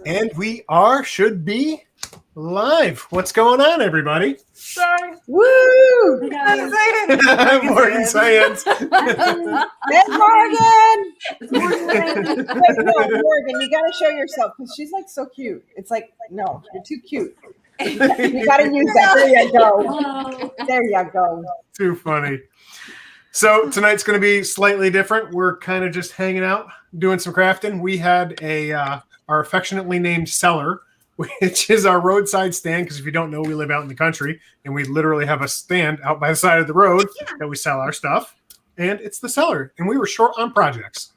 And we should be live. What's going on, everybody? Sorry. Woo! Morgan Science. That's Morgan! Wait, no, Morgan, you gotta show yourself because she's like so cute. It's like, no, you're too cute. You gotta use that. There you go. There you go. Too funny. So tonight's going to be slightly different. We're kind of just hanging out, doing some crafting. We had our affectionately named cellar, which is our roadside stand. Because if you don't know, we live out in the country, and we literally have a stand out by the side of the road that we sell our stuff. And it's the cellar. And we were short on projects,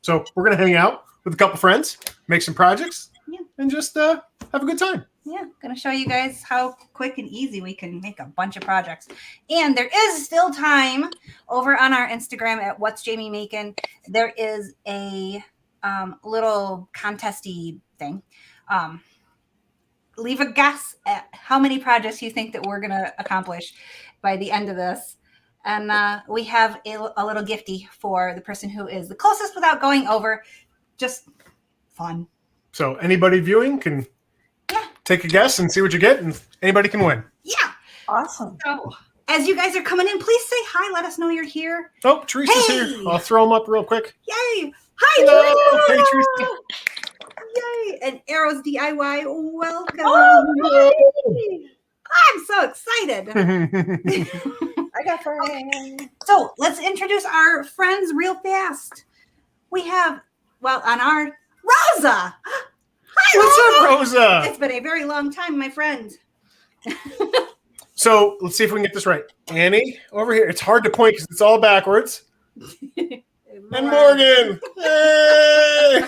so we're going to hang out with a couple friends, make some projects, and just have a good time. Yeah, going to show you guys how quick and easy we can make a bunch of projects. And there is still time over on our Instagram at What's Jamie Makin. There is a little contesty thing. Leave a guess at how many projects you think that we're going to accomplish by the end of this. And we have a little gifty for the person who is the closest without going over. Just fun. So anybody viewing can take a guess and see what you get, and anybody can win. Yeah. Awesome. So, as you guys are coming in, please say hi. Let us know you're here. Oh, Teresa's here. I'll throw them up real quick. Yay. Hi, hello. Teresa. Hey, Teresa. Yay. And Arrows DIY, welcome. Oh, I'm so excited. I got friends. So, let's introduce our friends real fast. We have, on our Rosa. Hi, what's up, Rosa? It's been a very long time, my friend. So let's see if we can get this right. Annie, over here. It's hard to point because it's all backwards. And Morgan. Hey!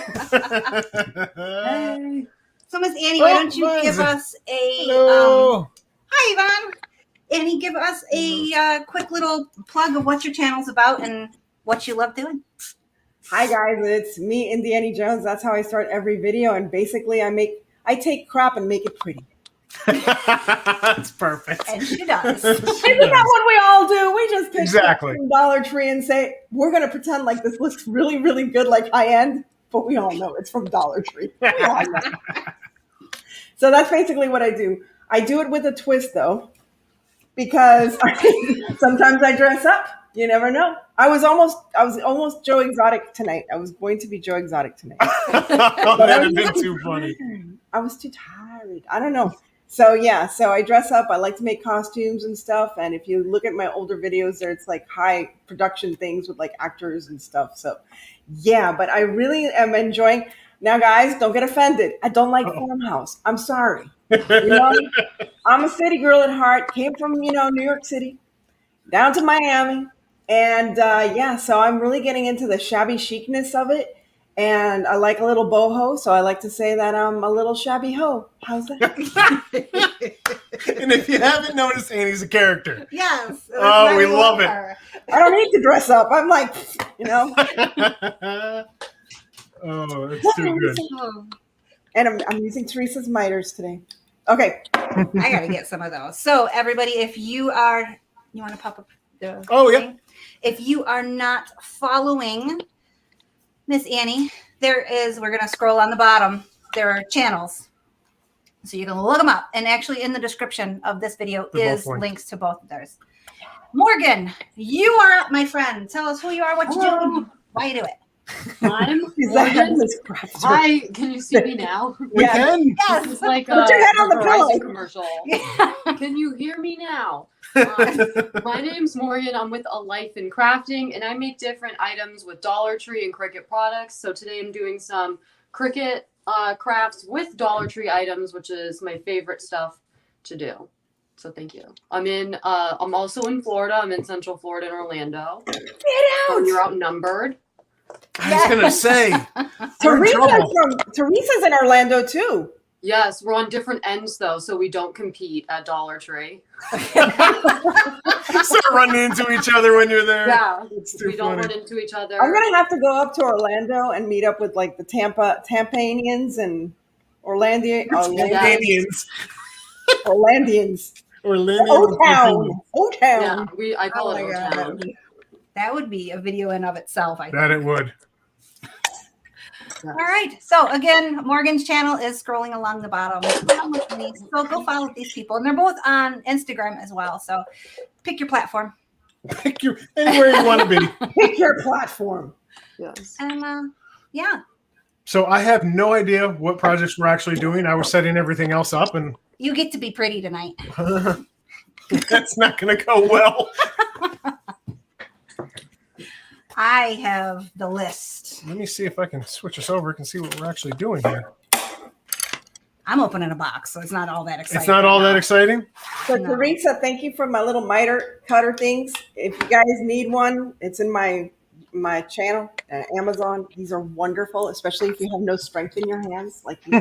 Hey. So, Miss Annie, why don't you give us a... Hello. Hi, Yvonne. Annie, give us a quick little plug of what your channel's about and what you love doing. Hi guys, it's me, Indiana Jones. That's how I start every video, and basically I take crap and make it pretty. That's perfect. And she does. Isn't that what we all do? We just pick exactly from Dollar Tree and say we're going to pretend like this looks really, really good, like high end, but we all know it's from Dollar Tree. We all know. So that's basically what I do. I do it with a twist though, because sometimes I dress up. You never know. I was almost Joe Exotic tonight. I was going to be Joe Exotic tonight. That would have been too funny. I was too tired. I don't know. So yeah, so I dress up. I like to make costumes and stuff. And if you look at my older videos there, it's like high production things with like actors and stuff. So yeah, but I really am enjoying. Now guys, don't get offended. I don't like farmhouse. I'm sorry. You know, I'm a city girl at heart. Came from, New York City down to Miami. And so I'm really getting into the shabby chicness of it. And I like a little boho, so I like to say that I'm a little shabby ho. How's that? And if you haven't noticed, Annie's a character. Yes. Oh, we love it. I don't need to dress up. I'm like, Oh, that's too good. And I'm using Teresa's miters today. Okay. I got to get some of those. So everybody, if you want to pop up the thing? If you are not following Miss Annie, we're going to scroll on the bottom. There are channels. So you can look them up. And actually in the description of this video is links to both of theirs. Morgan, you are up, my friend. Tell us who you are, what you do, why you do it. I'm Morgan. Hi, can you see me now? We can. Yes. This is like Put your head on the pillow. Verizon commercial. Can you hear me now? My name's Morgan. I'm with A Life in Crafting, and I make different items with Dollar Tree and Cricut products. So today I'm doing some Cricut crafts with Dollar Tree items, which is my favorite stuff to do. So thank you. I'm also in Florida. I'm in Central Florida in Orlando. Get out! So you're outnumbered. I was going to say. Teresa's in Orlando too. Yes, we're on different ends though, so we don't compete at Dollar Tree. Start running into each other when you're there. Yeah, we don't run into each other. I'm gonna have to go up to Orlando and meet up with like the Tampanians and Orlandians. O-Town. Yeah, I call it O-Town. That would be a video in of itself, I think. That it would. All right. So again, Morgan's channel is scrolling along the bottom. So go follow these people, and they're both on Instagram as well. So pick your platform. Pick your anywhere you want to be. Pick your platform. Yes. And yeah, So I have no idea what projects we're actually doing. I was setting everything else up, and you get to be pretty tonight. that's not going to go well. I have the list. Let me see if I can switch us over and see what we're actually doing here. I'm opening a box, so it's not all that exciting. It's not all that exciting. So No. Teresa, thank you for my little miter cutter things. If you guys need one, it's in my channel, Amazon. These are wonderful, especially if you have no strength in your hands. Like these.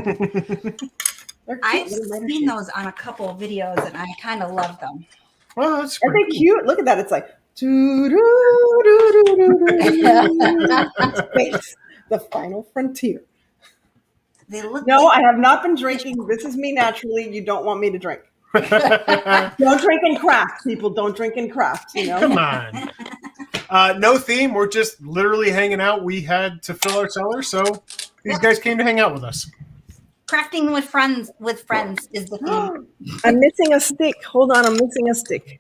They're cute I've little miter seen sheets. those on a couple of videos, and I kind of love them. Well, that's Aren't they pretty cute? Look at that. It's like space, the final frontier. They look. No, I have not been drinking. This is me naturally. You don't want me to drink. cool. Don't drink and craft, people. Don't drink and craft. You know. Come on. No theme. We're just literally hanging out. We had to fill our cellar, so these guys came to hang out with us. Crafting with friends is the theme. I'm missing a stick. Hold on, I'm missing a stick.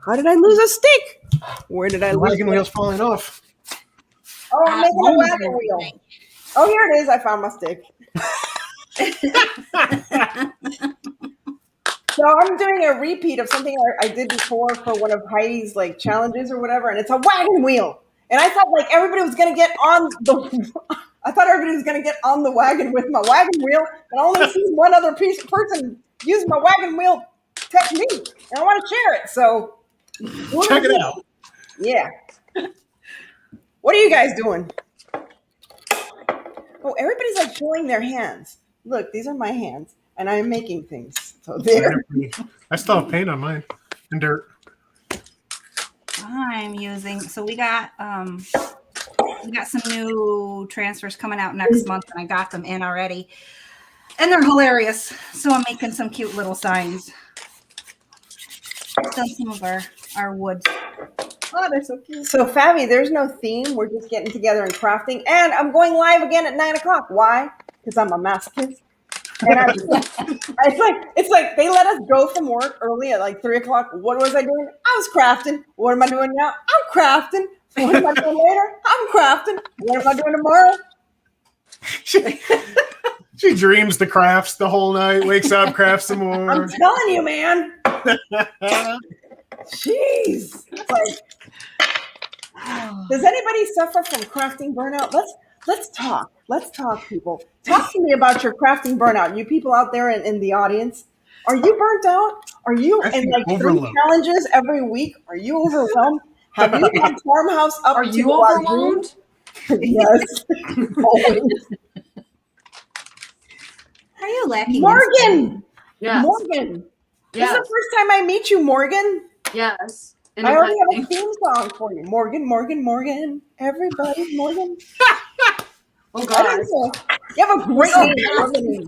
How did I lose a stick? Where did I The lose wagon it? wheel's falling off. Oh, I'm making a wagon wheel. Oh, here it is. I found my stick. So I'm doing a repeat of something I did before for one of Heidi's like challenges or whatever, and it's a wagon wheel. And I thought like everybody was gonna get on the. I thought everybody was gonna get on the wagon with my wagon wheel, and I only see one other person use my wagon wheel technique, and I want to share it. So Check it out. Yeah. What are you guys doing? Oh, everybody's like showing their hands. Look, these are my hands, and I'm making things. So there. I still have paint on mine and dirt. I'm using. So we got some new transfers coming out next month, and I got them in already, and they're hilarious. So I'm making some cute little signs. Done some of our wood. Oh, they're so cute. So, Fabi, there's no theme. We're just getting together and crafting. And I'm going live again at 9 o'clock. Why? Because I'm a masochist. And it's like they let us go from work early at like 3 o'clock. What was I doing? I was crafting. What am I doing now? I'm crafting. What am I doing later? I'm crafting. What am I doing tomorrow? She dreams the crafts the whole night, wakes up, crafts some more. I'm telling you, man. Jeez. It's like, does anybody suffer from crafting burnout? Let's talk. Let's talk, people. Talk to me about your crafting burnout. You people out there in the audience, are you burnt out? Are you in like 3 challenges every week? Are you overwhelmed? Have you had farmhouse up? Are you overwhelmed? Yes. Always. Are you lacking? Morgan. Yes. Morgan. This Yes. is the first time I meet you, Morgan. Yes. And I already I have a theme song for you. Morgan, Morgan, Morgan. Everybody, Morgan. oh God. You have a great name, Morgan.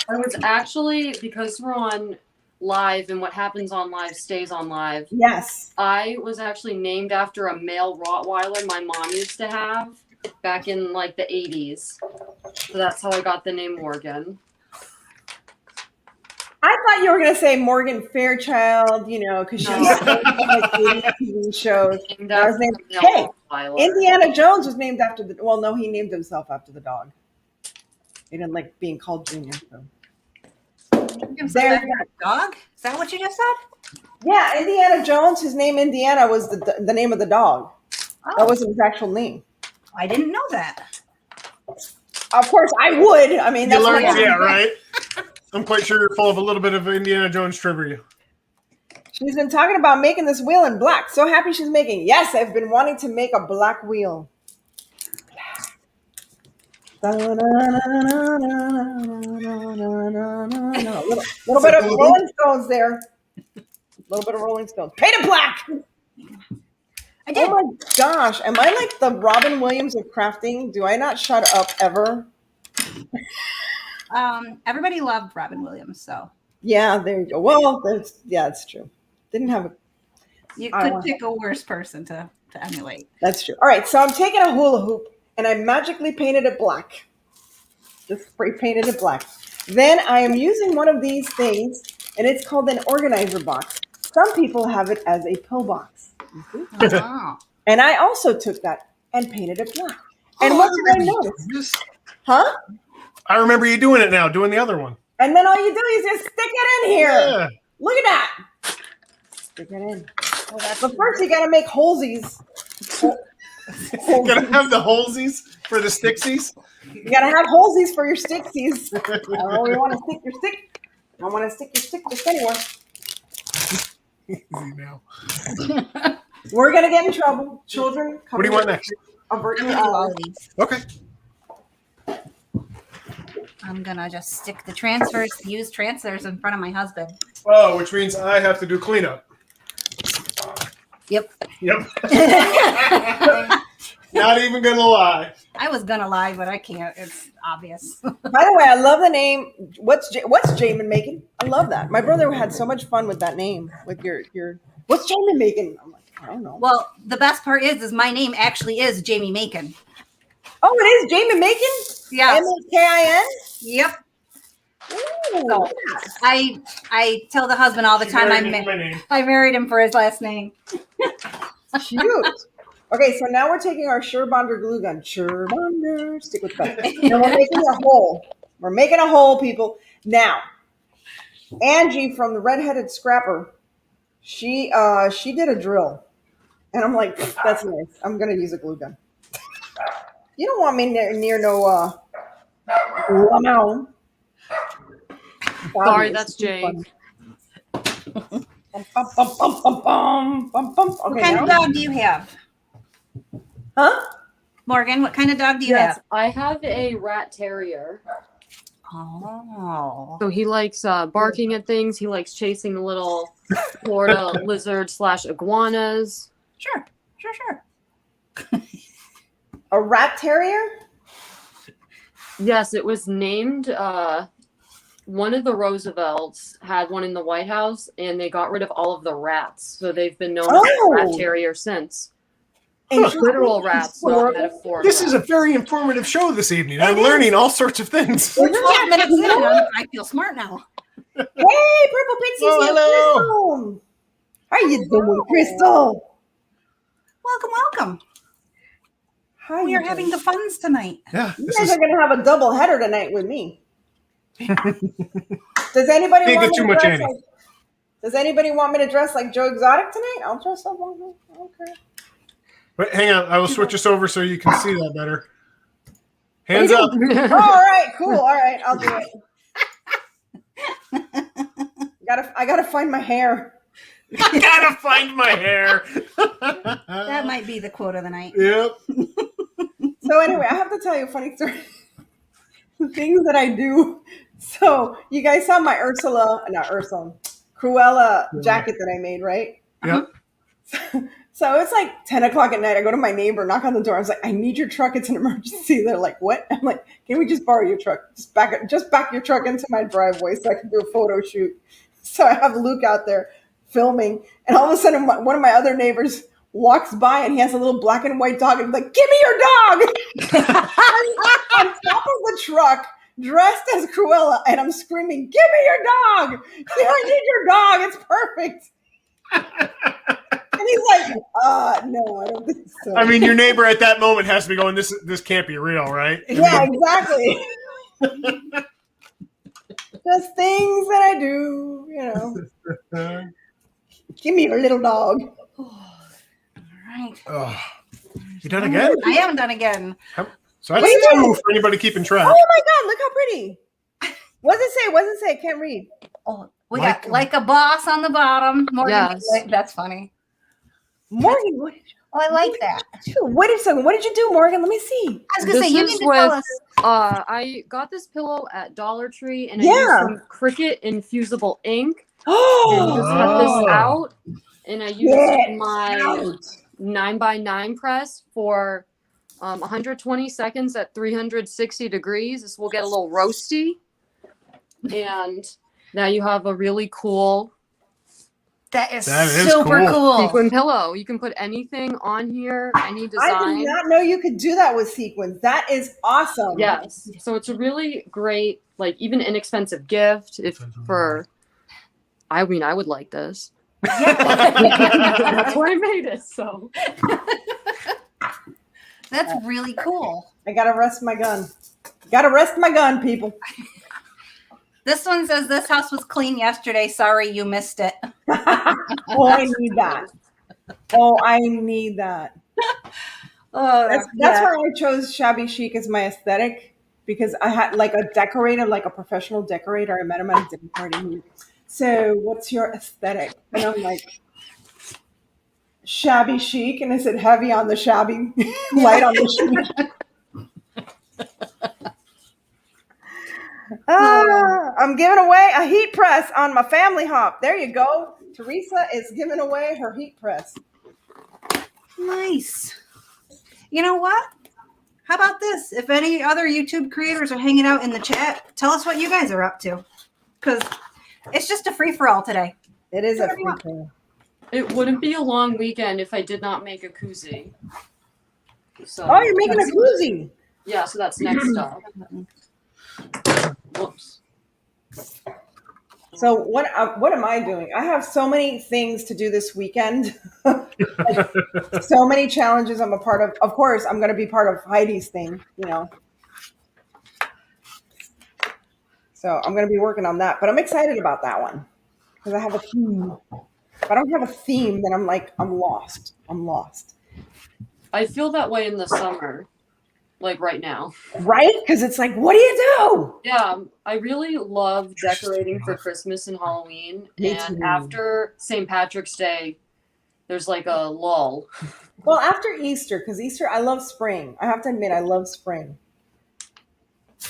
I was actually, because we're on live and what happens on live stays on live, Yes. I was actually named after a male Rottweiler my mom used to have back in like the 80s. So that's how I got the name Morgan. I thought you were going to say Morgan Fairchild, you know, because she was on like TV shows. Named I was after named, a male hey, Rottweiler. Indiana Jones was named after the, well, no, he named himself after the dog. He didn't like being called Junior. So. There's that dog. Is that what you just said? Yeah, Indiana Jones, his name Indiana was the name of the dog. Oh, That wasn't his actual name. I didn't know that. Of course, I would. I mean, You that's learned, what yeah, right? I'm quite sure you're full of a little bit of Indiana Jones trivia. She's been talking about making this wheel in black. So happy she's making. Yes, I've been wanting to make a black wheel. A little bit of Rolling Stones there. A little bit of Rolling Stones. Paint it black. I did. Oh my gosh. Am I like the Robin Williams of crafting? Do I not shut up ever? Everybody loved Robin Williams, so Yeah, there you go. Well, it's true. Didn't have a. you I could want- pick a worse person to emulate. That's true. All right, so I'm taking a hula hoop and I magically painted it black. Just spray painted it black. Then I am using one of these things, and it's called an organizer box. Some people have it as a pillbox. Oh. And I also took that and painted it black. And what did I notice? Huh? I remember you doing it now, doing the other one. And then all you do is just stick it in here. Yeah. Look at that. Stick it in. But first you got to make holesies. Gotta have the holesies for the sticksies. You got to have holesies for your sticksies. Oh, you want to stick your stick? I want to stick your stick just anywhere. Easy now. We're going to get in trouble. Children, come What do you want next? avert I'm your gonna do all eyes. of these. Okay. I'm gonna just stick the transfers, use transfers in front of my husband. Oh, which means I have to do cleanup. Yep. Yep. Not even gonna lie. I was gonna lie, but I can't. It's obvious. By the way, I love the name. What's Jamin making? I love that. My brother had so much fun with that name. With your what's Jamin making? I'm like, I don't know. Well, the best part is my name actually is Jamie Makin. Oh, it is Jamin Makin? Yeah. Makin? Yep. Ooh. So I tell the husband all the time My name. I married him for his last name. Cute. Okay, so now we're taking our Surebonder glue gun. Surebonder, stick with that. And we're making a hole. We're making a hole, people. Now, Angie from the Redheaded Scrapper, she did a drill. And I'm like, that's nice. I'm going to use a glue gun. You don't want me near no lemon. Sorry, that's Jake. Okay, What kind of dog do you have? Huh? Morgan, what kind of dog do you Yes, have? I have a rat terrier. Oh. So he likes barking at things. He likes chasing the little Florida lizard / iguanas. Sure. A rat terrier? Yes, it was named. One of the Roosevelts had one in the White House, and they got rid of all of the rats. So they've been known as a rat terrier since. Literal rats, not metaphorical. This is a very informative show this evening. I'm learning all sorts of things. We're 12 minutes in. I feel smart now. Hey, Purple Princess. Oh, hello. How you doing, Crystal? Welcome. How We you are doing? having the funs tonight. Yeah, You this guys is are going to have a double header tonight with me. Does anybody Can't want get too me to much, dress Annie. like? Does anybody want me to dress like Joe Exotic tonight? I'll dress up. Okay. Wait, hang on. I will switch this over so you can see that better. Hands up. Oh, all right, cool. All right, I'll do it. I gotta find my hair. I gotta find my hair. That might be the quote of the night. Yep. So anyway, I have to tell you a funny story. The things that I do. So you guys saw my Cruella jacket that I made, right? Yep. So it's like 10 o'clock at night. I go to my neighbor, knock on the door. I was like, I need your truck. It's an emergency. They're like, what? I'm like, can we just borrow your truck? Just back your truck into my driveway so I can do a photo shoot. So I have Luke out there filming. And all of a sudden, one of my other neighbors walks by and he has a little black and white dog. And he's like, give me your dog. On top of the truck, dressed as Cruella. And I'm screaming, give me your dog. I need your dog. It's perfect. And he's like, no, I don't think so. I mean, your neighbor at that moment has to be going, this can't be real, right? Yeah, exactly. Just things that I do, Give me your little dog. All right. Oh, you done again? I haven't done again. So that's Wait, two for anybody keeping track. Oh my God, look how pretty. What does it say? I can't read. Oh, we got like a boss on the bottom. Morgan, Yes. that's funny. Morgan, what I like that. did you do, Morgan? Let me see. I was gonna say you This need is to tell with- us. I got this pillow at Dollar Tree, and I Yeah. used some Cricut infusible ink. And Oh, just cut this out, and I used Yes. my 9x9 press for 120 seconds at 360 degrees. This will get a little roasty, and now you have a really cool That is That is super cool. Sequin pillow. You can put anything on here, any I design. did not know you could do that with sequins. That is awesome. Yes. So it's a really great, like even inexpensive gift. If for, I mean, I would like this. That's why I made it. So That's really cool. I gotta rest my gun. Gotta rest my gun, people. This one says this house was clean yesterday. Sorry you missed it. Oh, I need that. Oh, I need that. Oh, That's why I chose shabby chic as my aesthetic, because I had like a decorator, like a professional decorator. I met him at a dinner party. So, what's your aesthetic? And I'm like, shabby chic, and I said heavy on the shabby, light on the chic. I'm giving away a heat press on my family hop. There you go. Teresa is giving away her heat press. nice. You know what? How about this? If any other YouTube creators are hanging out in the chat, tell us what you guys are up to. Because it's just a free-for-all today. It is a free thing. it wouldn't be a long weekend if I did not make a koozie. So Oh, you're making a koozie. yeah, so that's next up. Whoops. So what am I doing? I have so many things to do this weekend. Like, so many challenges I'm a part of. Of course, I'm going to be part of Heidi's thing, you know. So I'm going to be working on that. But I'm excited about that one because I have a theme. If I don't have a theme, then I'm like, I'm lost. I'm lost. I feel that way in the summer, like right now. Right? Because it's like, what do you do? Yeah, I really love decorating for Christmas and Halloween. Me And too. after St. Patrick's Day, there's like a lull. Well, after Easter, because Easter, I love spring. I have to admit, I love spring.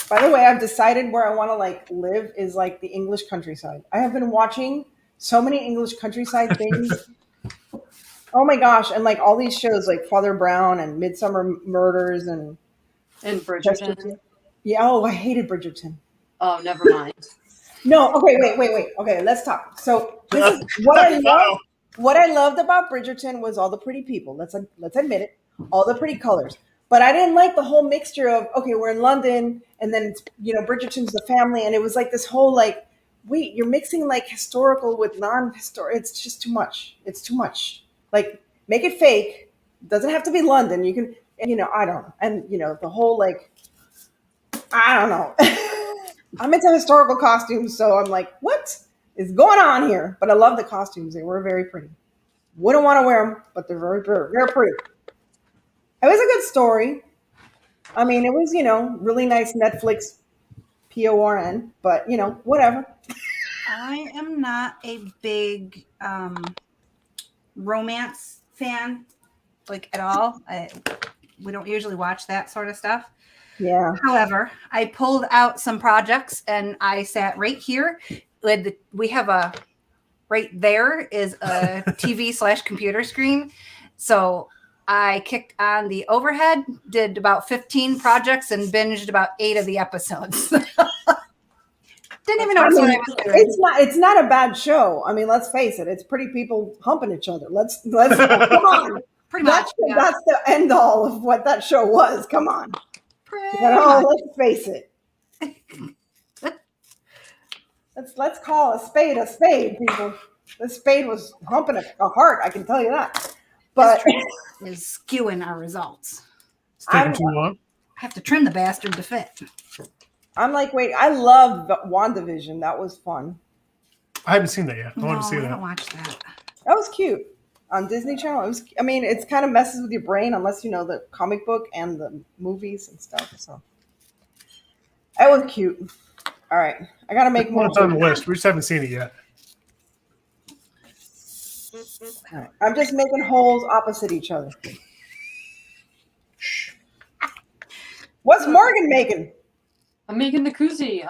By the way, I've decided where I want to like live is like the English countryside. I have been watching so many English countryside things. Oh my gosh. And like all these shows like Father Brown and Midsummer Murders and And Bridgerton. yeah. Oh, I hated Bridgerton. Oh, never mind. No. Okay. Wait. Okay. Let's talk. So this is what I love. What I loved about Bridgerton was all the pretty people. Let's admit it. All the pretty colors. But I didn't like the whole mixture of, okay, we're in London and then it's, Bridgerton's the family. And it was like this whole like, wait, you're mixing like historical with non-historical. It's just too much. It's too much. Like, make it fake. It doesn't have to be London. You can, I don't know. And, the whole like, I don't know. I'm into historical costumes. So I'm like, what is going on here? But I love the costumes. They were very pretty. Wouldn't want to wear them, but they're very, very, very pretty. It was a good story. I mean, it was, really nice Netflix PORN, but, whatever. I am not a big romance fan, like at all. We don't usually watch that sort of stuff. Yeah. However, I pulled out some projects and I sat right here. We have right there is a TV/computer screen. So I kicked on the overhead, did about 15 projects and binged about 8 of the episodes. Didn't even know what I was doing. It's not a bad show. I mean, let's face it. It's pretty people humping each other. Let's come on. Pretty much. That's the end all of what that show was. Come on. Let's face it. Let's call a spade, people. The spade was humping a heart, I can tell you that. But is skewing our results. It's taking too long. I have to trim the bastard to fit. I'm like, wait, I love WandaVision. That was fun. I haven't seen that yet. I want to see I that. haven't watched that. That was cute on Disney Channel. It's kind of messes with your brain unless you know the comic book and the movies and stuff. So that was cute. All right, I gotta make more. It's on the list. We just haven't seen it yet. All right. I'm just making holes opposite each other. What's Morgan making? I'm making the koozie.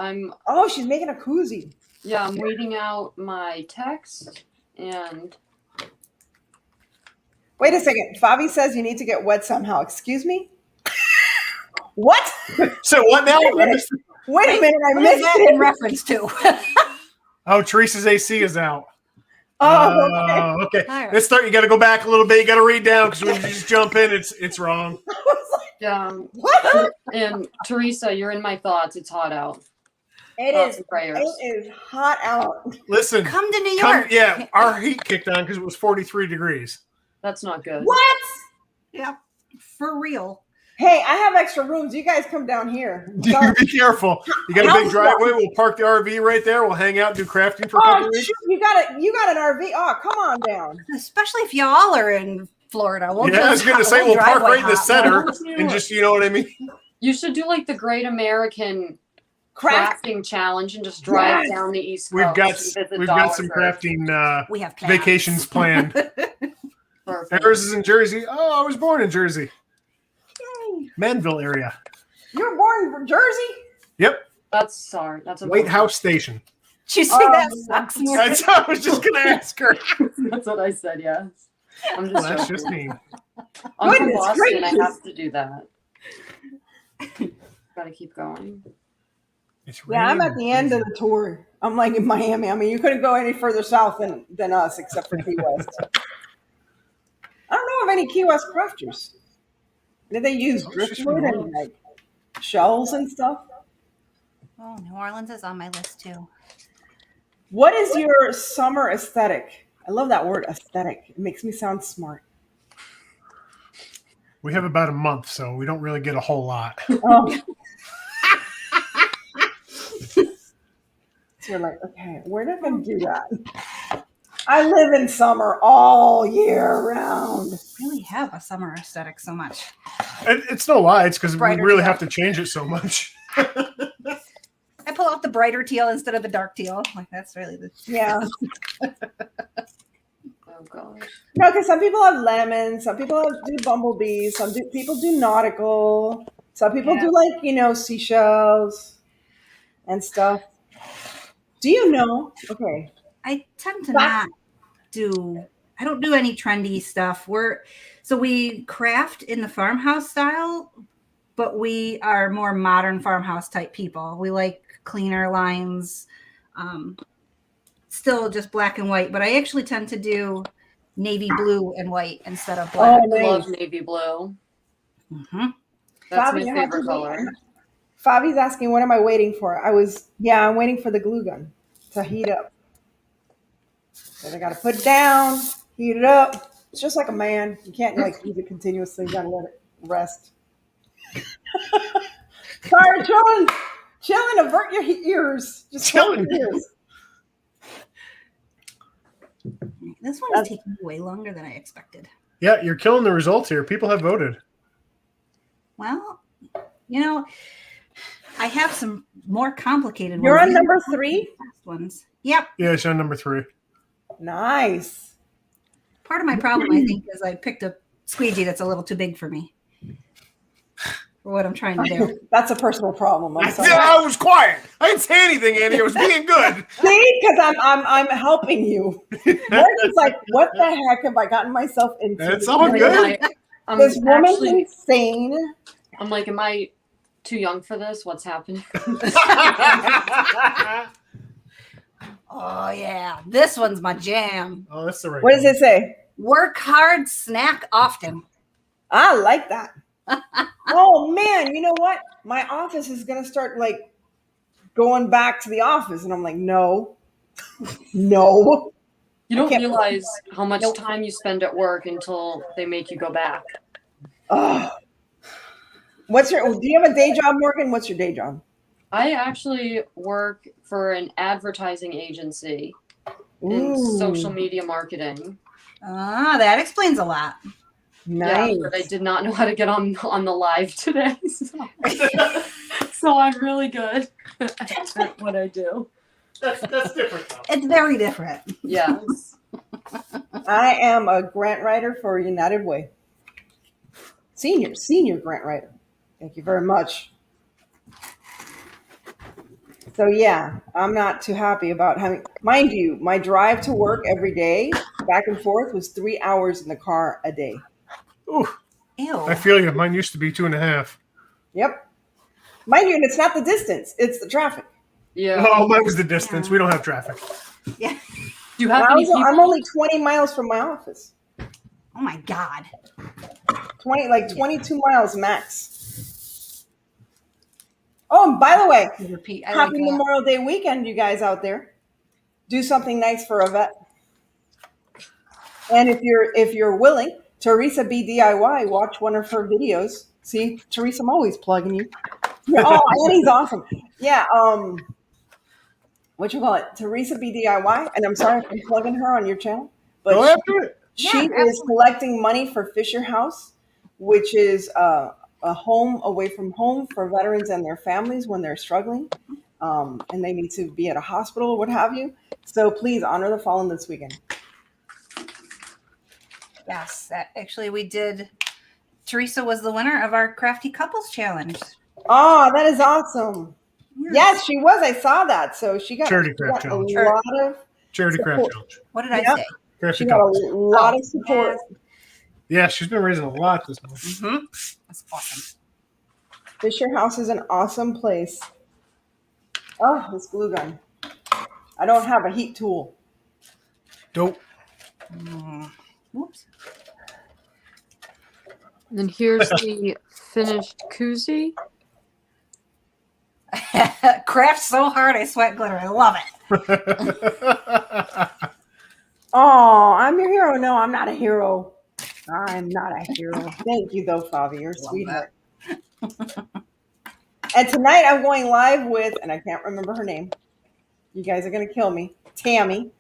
Oh, she's making a koozie. Yeah, I'm waiting out my text and Wait a second. Fabi says you need to get wet somehow. Excuse me? What? So what now? Wait a minute. I What is missed that it. in reference to? Oh, Teresa's AC is out. Oh, okay. Okay. All right. Let's start. You got to go back a little bit. You got to read down because when you just jump in, it's wrong. What? And Teresa, you're in my thoughts. It's hot out. It Thoughts is. and prayers. It is hot out. Listen. Come to New York. Yeah, our heat kicked on because it was 43 degrees. That's not good. What? Yeah, for real. Hey, I have extra rooms. You guys come down here. You be careful. You got a big driveway. We'll park the RV right there. We'll hang out and do crafting for a couple Oh, weeks. shoot, you got an RV. Oh, come on down. Especially if y'all are in Florida. We'll Yeah, I was going to say we'll park right in the center and just, you know what I mean? You should do like the Great American Crafting Challenge and just drive down the East Coast. We've got some crafting we have plans. vacations planned. Perfect. Ours is in Jersey. Oh, I was born in Jersey. Manville area. You were born in Jersey? Yep. That's a White House Station. Did you say that sucks? I was just going to ask her. That's what I said. Yes. I'm just. Well, that's joking. just me. I'm from Goodness Boston. I gracious. have to do that. Gotta keep going. Yeah, I'm at the end of the tour. I'm like in Miami. I mean, you couldn't go any further south than us, except for Key West. I don't know of any Key West crafters. Did they use driftwood and like shells and stuff? Oh, New Orleans is on my list too. What is your summer aesthetic? I love that word, aesthetic. It makes me sound smart. We have about a month, so we don't really get a whole lot. Oh. So you're like, okay, we're not going to do that. I live in summer all year round. Really have a summer aesthetic so much. It's no lie. It's because we Brighter really teal. have to change it so much. I pull out the brighter teal instead of the dark teal. Like that's really the Yeah. Oh gosh. No, because some people have lemons, some people do bumblebees, people do nautical, some people do like, seashells and stuff. Do you know? Okay. I tend to not do. I don't do any trendy stuff. We craft in the farmhouse style, but we are more modern farmhouse type people. We like cleaner lines, still just black and white. But I actually tend to do navy blue and white instead of black. Oh, I nice. love navy blue. Mm-hmm. That's Fabi, my you have favorite to color. Fabi's asking, what am I waiting for? I'm waiting for the glue gun to heat up. So I got to put it down, heat it up. It's just like a man. You can't like use it continuously. You got to let it rest. Sorry, chilling. Avert your ears. Just Chilling. close your ears. This one is taking way longer than I expected. Yeah, you're killing the results here. People have voted. Well, I have some more complicated You're ones. on number 3? Fast ones. Yep. Yeah, it's on number 3. Nice. Part of my problem, I think, is I picked a squeegee that's a little too big for me. For what I'm trying to do. That's a personal problem. I'm sorry. I was quiet. I didn't say anything, Andy. I was being good. See, because I'm helping you. Morgan's like, what the heck have I gotten myself into? It's all Like, good. I'm This woman's actually, insane. I'm like, am I too young for this? What's happening? Oh, yeah. This one's my jam. Oh, that's the right What does it say? Work hard, snack often. I like that. Oh man, you know what? My office is gonna start like going back to the office, and I'm like, no. You don't can't- realize how much Nope. time you spend at work until they make you go back. Ugh. Do you have a day job, Morgan? What's your day job? I actually work for an advertising agency in Ooh, social media marketing. Ah, that explains a lot. nice. Yeah, but I did not know how to get on the live today. So I'm really good at what I do. That's different. Though. It's very different. Yes. I am a grant writer for United Way. Senior grant writer. Thank you very much. So yeah, I'm not too happy about having, mind you, my drive to work every day, back and forth, was 3 hours in the car a day. Ooh, Ew. I feel you. Mine used to be 2.5. Yep. Mind you, and it's not the distance, it's the traffic. Yeah. Oh, mine was the distance. We don't have traffic. Yeah. Do you have And any people? I'm only 20 miles from my office. Oh my God. 22 miles max. Oh, and by the way, Repeat. I happy like that. Memorial Day weekend, you guys out there. Do something nice for a vet. And if you're willing, Teresa B DIY, watch one of her videos. See, Teresa, I'm always plugging you. Yeah, oh, Annie's awesome. Yeah, what you call it? Teresa B DIY. And I'm sorry if I'm plugging her on your channel, but Go after it. she is collecting money for Fisher House, which is a home away from home for veterans and their families when they're struggling, and they need to be at a hospital or what have you. So please honor the fallen this weekend. Yes, actually, we did. Teresa was the winner of our Crafty Couples Challenge. Oh, that is awesome. Yes, she was. I saw that. So she got, Charity she craft got a challenge. lot of Charity craft support. challenge. What did I Yeah. say? Crafty She got a couples. lot of support. Yeah, she's been raising a lot this month. Mm-hmm. That's awesome. Fisher House is an awesome place. Oh, this glue gun. I don't have a heat tool. Dope. Whoops. And then here's the finished koozie. Craft so hard I sweat glitter. I love it. Oh, I'm your hero. No, I'm not a hero. I'm not a hero. Thank you, though, Fabi. You're a sweetheart. And tonight I'm going live with, and I can't remember her name. You guys are going to kill me. Tammy.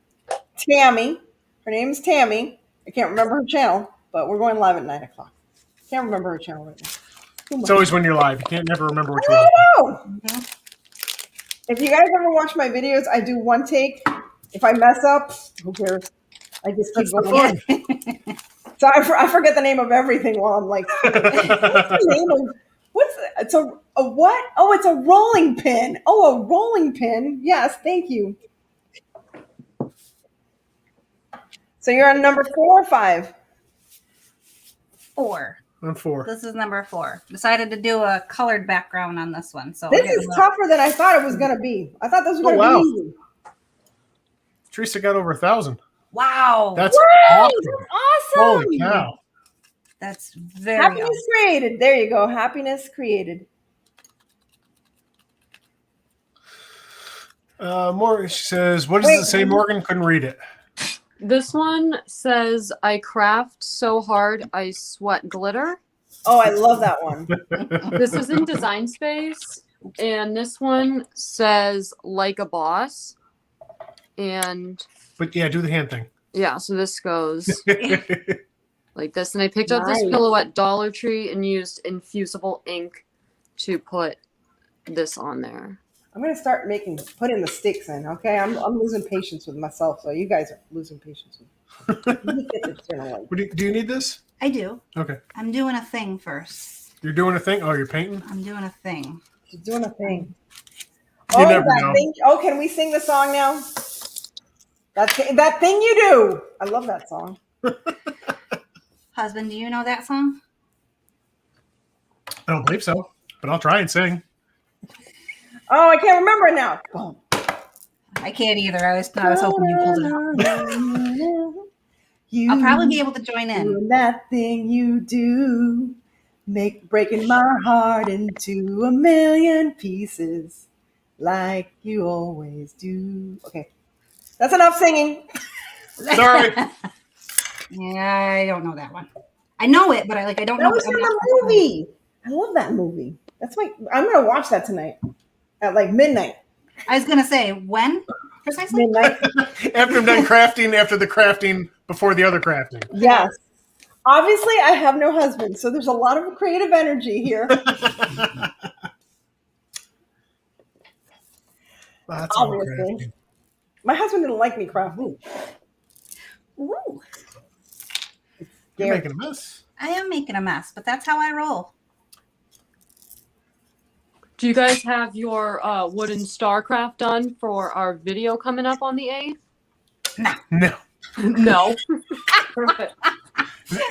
Tammy. Her name's Tammy. I can't remember her channel, but we're going live at 9 o'clock. Can't remember her channel right now. It's always when you're live. You can't never remember which I one. know. If you guys ever watch my videos, I do one take. If I mess up, who cares? I just keep That's the going. fun. So I forget the name of everything while I'm like, what's the name of, it's a what? Oh, it's a rolling pin. Oh, a rolling pin. Yes, thank you. So you're on number 4 or 5? 4. I'm 4. This is number 4. Decided to do a colored background on this one. So This is tougher than I thought it was going to be. I thought this was going to wow. be easy. Teresa got over 1,000. Wow. That's Wow, awesome. that's awesome. Holy cow. That's very Happiness awesome. created. There you go. Happiness created. She says, what does it say, Morgan? Couldn't read it. This one says, I craft so hard I sweat glitter. Oh, I love that one. This is in Design Space. And this one says, like a boss. And But yeah, do the hand thing. yeah, so this goes like this. And I picked up this Nice. pillow at Dollar Tree and used infusible ink to put this on there. I'm gonna start putting the sticks in. Okay, I'm losing patience with myself, so you guys are losing patience with me. Let me get this journal. Do you need this? I do. Okay. I'm doing a thing first. You're doing a thing? Oh, you're painting? I'm doing a thing. She's doing a thing. You never know. Thing. Oh, can we sing the song now? That thing you do. I love that song. Husband, do you know that song? I don't believe so, but I'll try and sing. Oh, I can't remember it now. Boom. I can't either. I was hoping you pulled it out. I'll probably be able to join in. Doing that thing you do, breaking my heart into a million pieces, like you always do. Okay, that's enough singing. Sorry. Yeah, I don't know that one. I know it, but I don't know. That was in the movie. I love that movie. I'm gonna watch that tonight at like midnight. I was gonna say when precisely. Midnight. After I'm done crafting, after the crafting, before the other crafting. Yes. Obviously, I have no husband, so there's a lot of creative energy here. That's all Obviously. crafting. My husband didn't like me crafting. Ooh, You're making a mess. I am making a mess, but that's how I roll. Do you guys have your wooden starcraft done for our video coming up on the 8th? No. No. Perfect.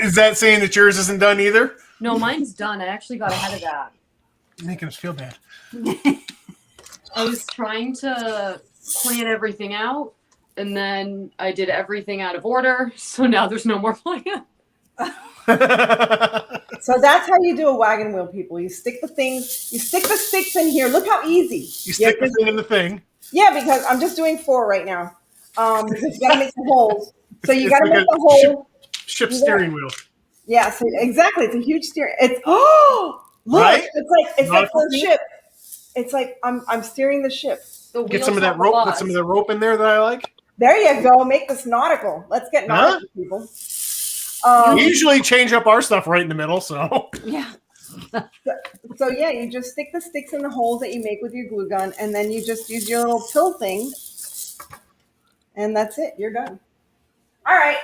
Is that saying that yours isn't done either? No, mine's done. I actually got ahead of that. You're making us feel bad. I was trying to plan everything out, And then I did everything out of order, so now there's no more plan. So that's how you do a wagon wheel, people. You stick the sticks in here. Look how easy. You stick the thing in the thing. Yeah, because I'm just doing 4 right now. Because you gotta make the holes. So you It's gotta like make a the hole. Ship steering wheel. Yeah, so exactly. It's a huge steering. It's look, Right? it's like Nautical the ship. It's like I'm steering the ship. The Get some of wheels that on rope. the Put bus. some of the rope in there that I like. There you go. Make this nautical. Let's get nautical, people. We usually change up our stuff right in the middle, so. Yeah. So yeah, you just stick the sticks in the holes that you make with your glue gun, and then you just use your little pill thing, and that's it. You're done. All right,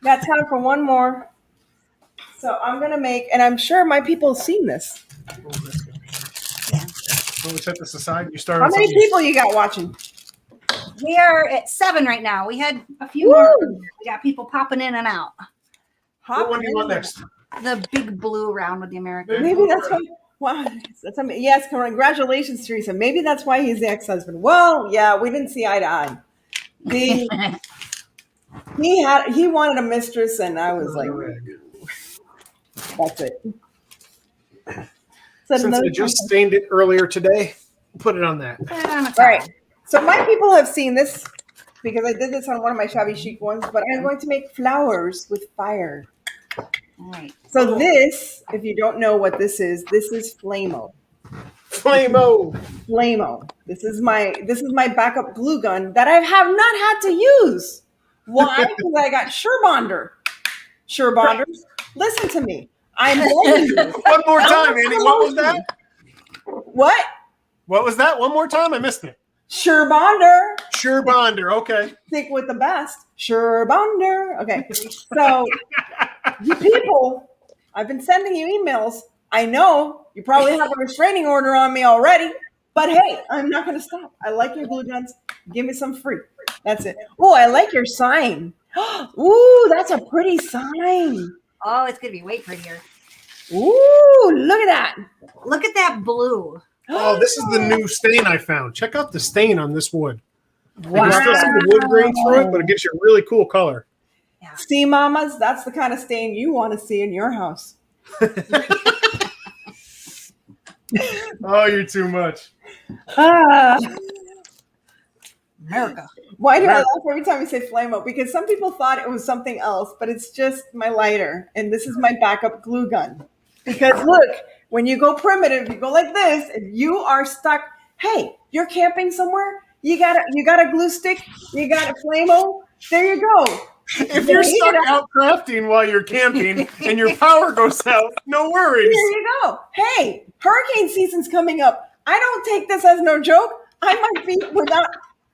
got time for one more. So I'm gonna make, and I'm sure my people have seen this. So we set this aside. You start. How many people you got watching? We are at 7 right now. We had a few Woo! more. We got people popping in and out. What one do you want next? The big blue round with the American. Maybe that's why. Wow, yes, congratulations, Teresa. Maybe that's why he's the ex-husband. Well, yeah, we didn't see eye to eye. He wanted a mistress, and I was like, that's it. So Since I just stained it earlier today, put it on that. all right. So my people have seen this because I did this on one of my shabby chic ones, but I'm going to make flowers with fire. All right. So this, if you don't know what this is Flamo. Flamo. Flamo. This is my backup glue gun that I have not had to use. Why? Because I got Surebonder. Surebonders, listen to me. I'm begging you. One more time, Andy. What was that? What? What was that? One more time. I missed it. Surebonder. Surebonder. Okay. Stick with the best. Surebonder. Okay. So you people, I've been sending you emails. I know you probably have a restraining order on me already, but hey, I'm not going to stop. I like your glue guns. Give me some free. That's it. Oh, I like your sign. Ooh, that's a pretty sign. Oh, it's going to be way prettier. Ooh, look at that. Look at that blue. Oh, this is the new stain I found. Check out the stain on this wood. Wow. You can still see the wood grain through it, but it gives you a really cool color. Yeah. See, mamas, that's the kind of stain you want to see in your house. Oh, you're too much. America. Why do I laugh every time you say Flamo? Because some people thought it was something else, but it's just my lighter, and this is my backup glue gun. Because look, when you go primitive, you go like this, and you are stuck. Hey, you're camping somewhere. You got a glue stick. You got a Flamo. There you go. If you're stuck out crafting while you're camping and your power goes out, no worries. There you go. Hey, hurricane season's coming up. I don't take this as no joke. I might be without.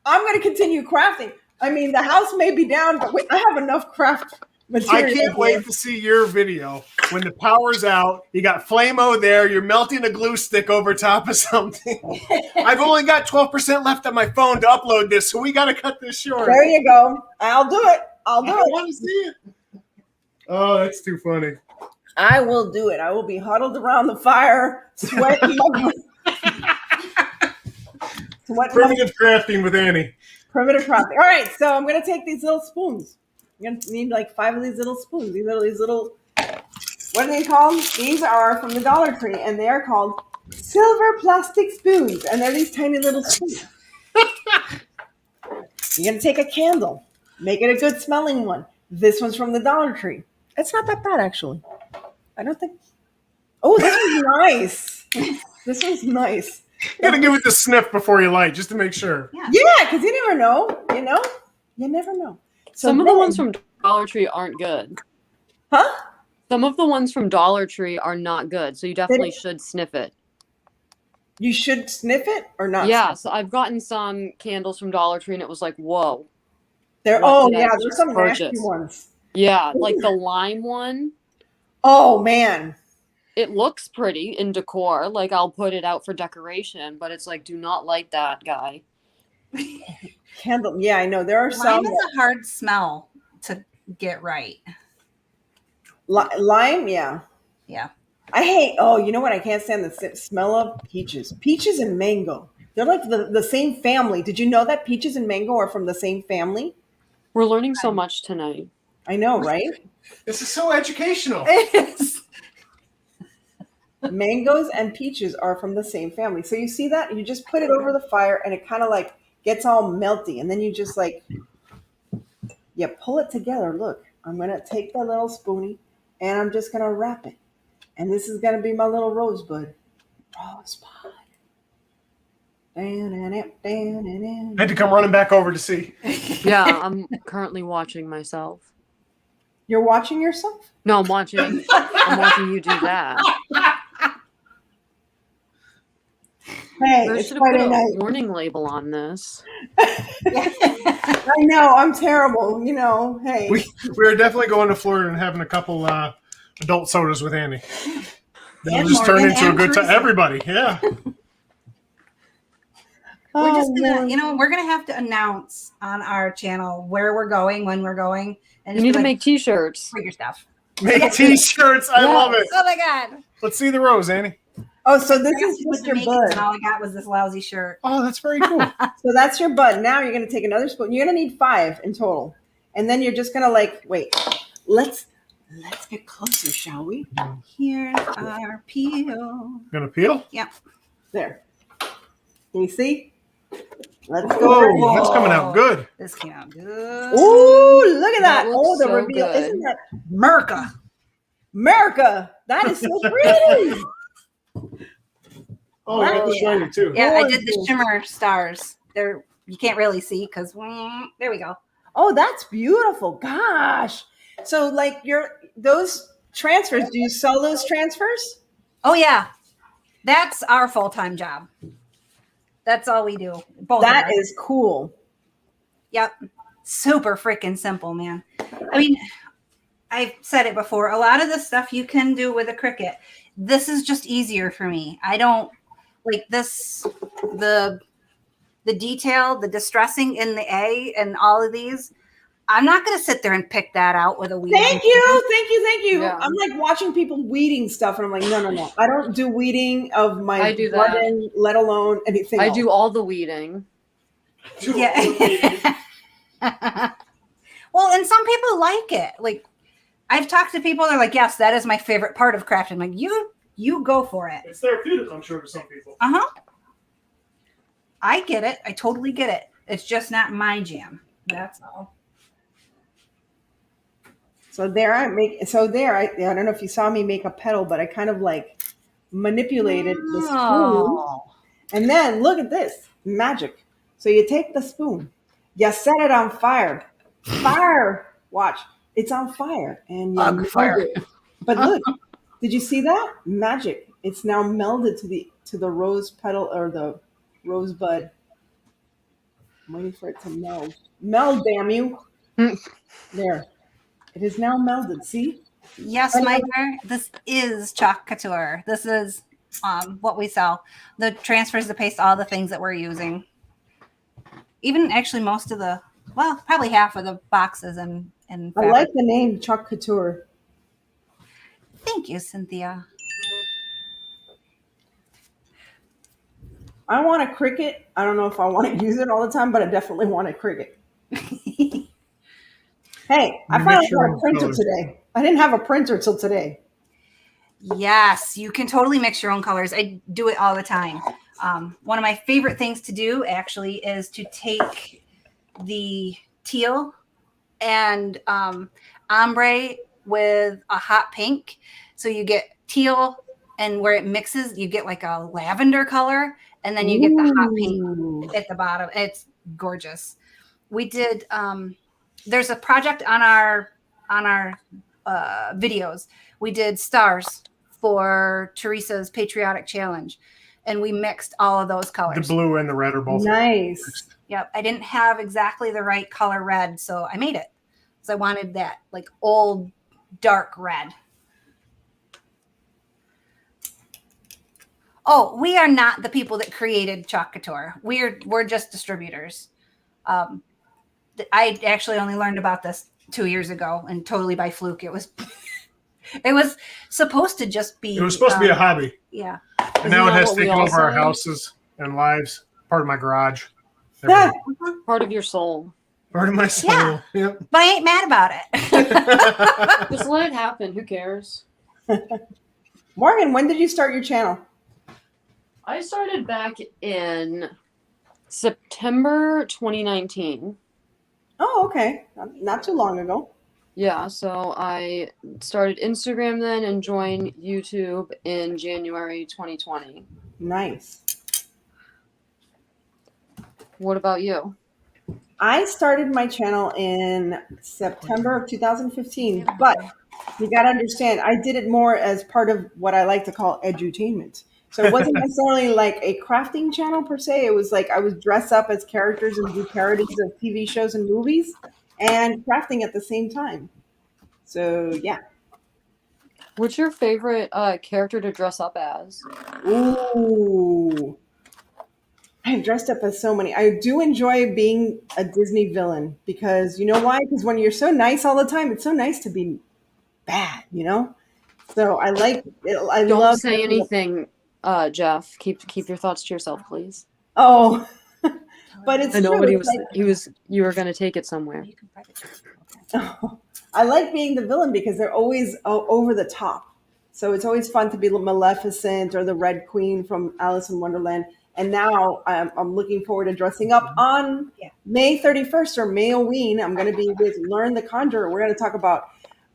I'm going to continue crafting. I mean, the house may be down, but I have enough craft material. I can't wait to see your video when the power's out. You got Flamo there. You're melting a glue stick over top of something. I've only got 12% left on my phone to upload this, so we got to cut this short. There you go. I'll do it. I'll do I it. want to see it. Oh, that's too funny. I will do it. I will be huddled around the fire, sweating. Primitive crafting with Annie. Primitive crafting. All right, so I'm going to take these little spoons. I'm going to need like 5 of these little spoons. These little, what are they called? These are from the Dollar Tree, and they are called silver plastic spoons, and they're these tiny little spoons. You're going to take a candle. Make it a good smelling one. This one's from the Dollar Tree. It's not that bad, actually. I don't think. Oh, this one's nice. This one's nice. You gotta give it the sniff before you light, just to make sure. Yeah, because you never know. You never know. So Some of the ones from Dollar Tree aren't good. Huh? Some of the ones from Dollar Tree are not good, so you definitely should sniff it. You should sniff it or not? Yeah, so I've gotten some candles from Dollar Tree, and it was like, whoa. There's some nasty purchase? ones. Yeah, like the lime one. Oh man. It looks pretty in decor. Like, I'll put it out for decoration, but it's like, do not light that, guy. Candle. Yeah, I know. There are some. Lime is a hard smell to get right. Lime, yeah. Yeah. I hate, you know what I can't stand the smell of? Peaches. Peaches and mango. They're like the same family. Did you know that peaches and mango are from the same family? We're learning so much tonight. I know, right? This is so educational. It is. Mangoes and peaches are from the same family. So you see that? You just put it over the fire and it kind of like gets all melty. And then you just like, you pull it together. Look, I'm going to take the little spoonie and I'm just going to wrap it. And this is going to be my little rosebud. Rosebud. I had to come running back over to see. Yeah, I'm currently watching myself. You're watching yourself? No, I'm watching you do that. Hey, There it's should have put Friday a night. warning label on this. I know, I'm terrible. You know, hey. We're definitely going to Florida and having a couple adult sodas with Annie. That'll And just turn Morgan into a and good time. Teresa. Everybody, yeah. We're just Oh, gonna, Lord. you know, we're gonna have to announce on our channel where we're going, when we're going, and You just need be to like, make t-shirts. bring your stuff. Make T-shirts. I love it. Oh my god! Let's see the rose, Annie. Oh, so this is Crafted with just the your makings, and bud. all I got was this lousy shirt. Oh, that's very cool. So that's your bud. Now you're going to take another spoon. You're going to need 5 in total. And then you're just going to like, wait, let's get closer, shall we? Here's our peel. Gonna peel? There. Can you see? Let's go. Oh, that's coming out good. This came out good. Ooh, look at that. That Oh, looks the so reveal. good. Isn't that Merca. America? That is so pretty. Oh, I got the yeah. shiny too. Yeah, I did the Gorgeous. shimmer stars. There, you can't really see because there we go. Oh, that's beautiful. Gosh. So like those transfers, do you sell those transfers? Oh yeah, that's our full-time job. That's all we do. Both That of us. is cool. Yep. Super freaking simple, man. I mean, I've said it before. A lot of the stuff you can do with a Cricut. This is just easier for me. I don't like this, the detail, the distressing in the A and all of these. I'm not going to sit there and pick that out with a weed. Thank you. Yeah. I'm like watching people weeding stuff, and I'm like, no. I don't do weeding of my I do that. garden, let alone anything I else. do all the weeding. Yeah. Well, and some people like it. Like, I've talked to people, they're like, yes, that is my favorite part of crafting. Like, you go for it. It's therapeutic, I'm sure, to some people. Uh-huh. I get it. I totally get it. It's just not my jam. That's all. So there I don't know if you saw me make a petal, but I kind of like manipulated the spoon. Oh. And then look at this magic. So you take the spoon, you set it on fire. Watch, it's on fire, and you meld fire. it. But look, did you see that magic? It's now melded to the rose petal or the rosebud. I'm waiting for it to meld. Meld, damn you! There, it is now melded. See? Yes, my dear. This is Chalk Couture. This is what we sell. The transfers, the paste, all the things that we're using. Even actually most of probably half of the boxes and I like the name Chalk Couture. Thank you, Cynthia. I want a Cricut. I don't know if I want to use it all the time, but I definitely want a Cricut. Hey, I finally got a printer today. I didn't have a printer till today. Yes, you can totally mix your own colors. I do it all the time. One of my favorite things to do actually is to take the teal and ombre with a hot pink. So you get teal, and where it mixes, you get like a lavender color, and then you get the hot pink at the bottom. It's gorgeous. We did there's a project on our videos. We did stars for Teresa's patriotic challenge, and we mixed all of those colors. The blue and the red are both Nice. Yep. I didn't have exactly the right color red, so I made it. So I wanted that like old dark red. Oh, we are not the people that created Chalk Couture. We're just distributors. I actually only learned about this 2 years ago, and totally by fluke. It was supposed to just be. It was supposed to be a hobby. Yeah. And now it Isn't that has what we taken all over our say? houses and lives. Part of my garage. There we go. Part of your soul. Part of my soul. Yeah. Yep. But I ain't mad about it. Just let it happen. Who cares? Morgan, when did you start your channel? I started back in September 2019. Oh, okay. Not too long ago. Yeah, so I started Instagram then and joined YouTube in January 2020. Nice. What about you? I started my channel in September of 2015, but you got to understand, I did it more as part of what I like to call edutainment. So it wasn't necessarily like a crafting channel per se. It was like I was dressed up as characters and do parodies of TV shows and movies and crafting at the same time. So yeah. What's your favorite character to dress up as? Ooh. I've dressed up as so many. I do enjoy being a Disney villain because you know why? Because when you're so nice all the time, it's so nice to be bad, you know? So I like it. I Don't love say anything, Jeff. Keep your thoughts to yourself, please. Oh, but it's I know true. what It's you were gonna take it somewhere. I like being the villain because they're always over the top. So it's always fun to be Maleficent or the Red Queen from Alice in Wonderland. And now I'm looking forward to dressing up on May 31st or Mayoween. I'm going to be with Learn the Conjurer. We're going to talk about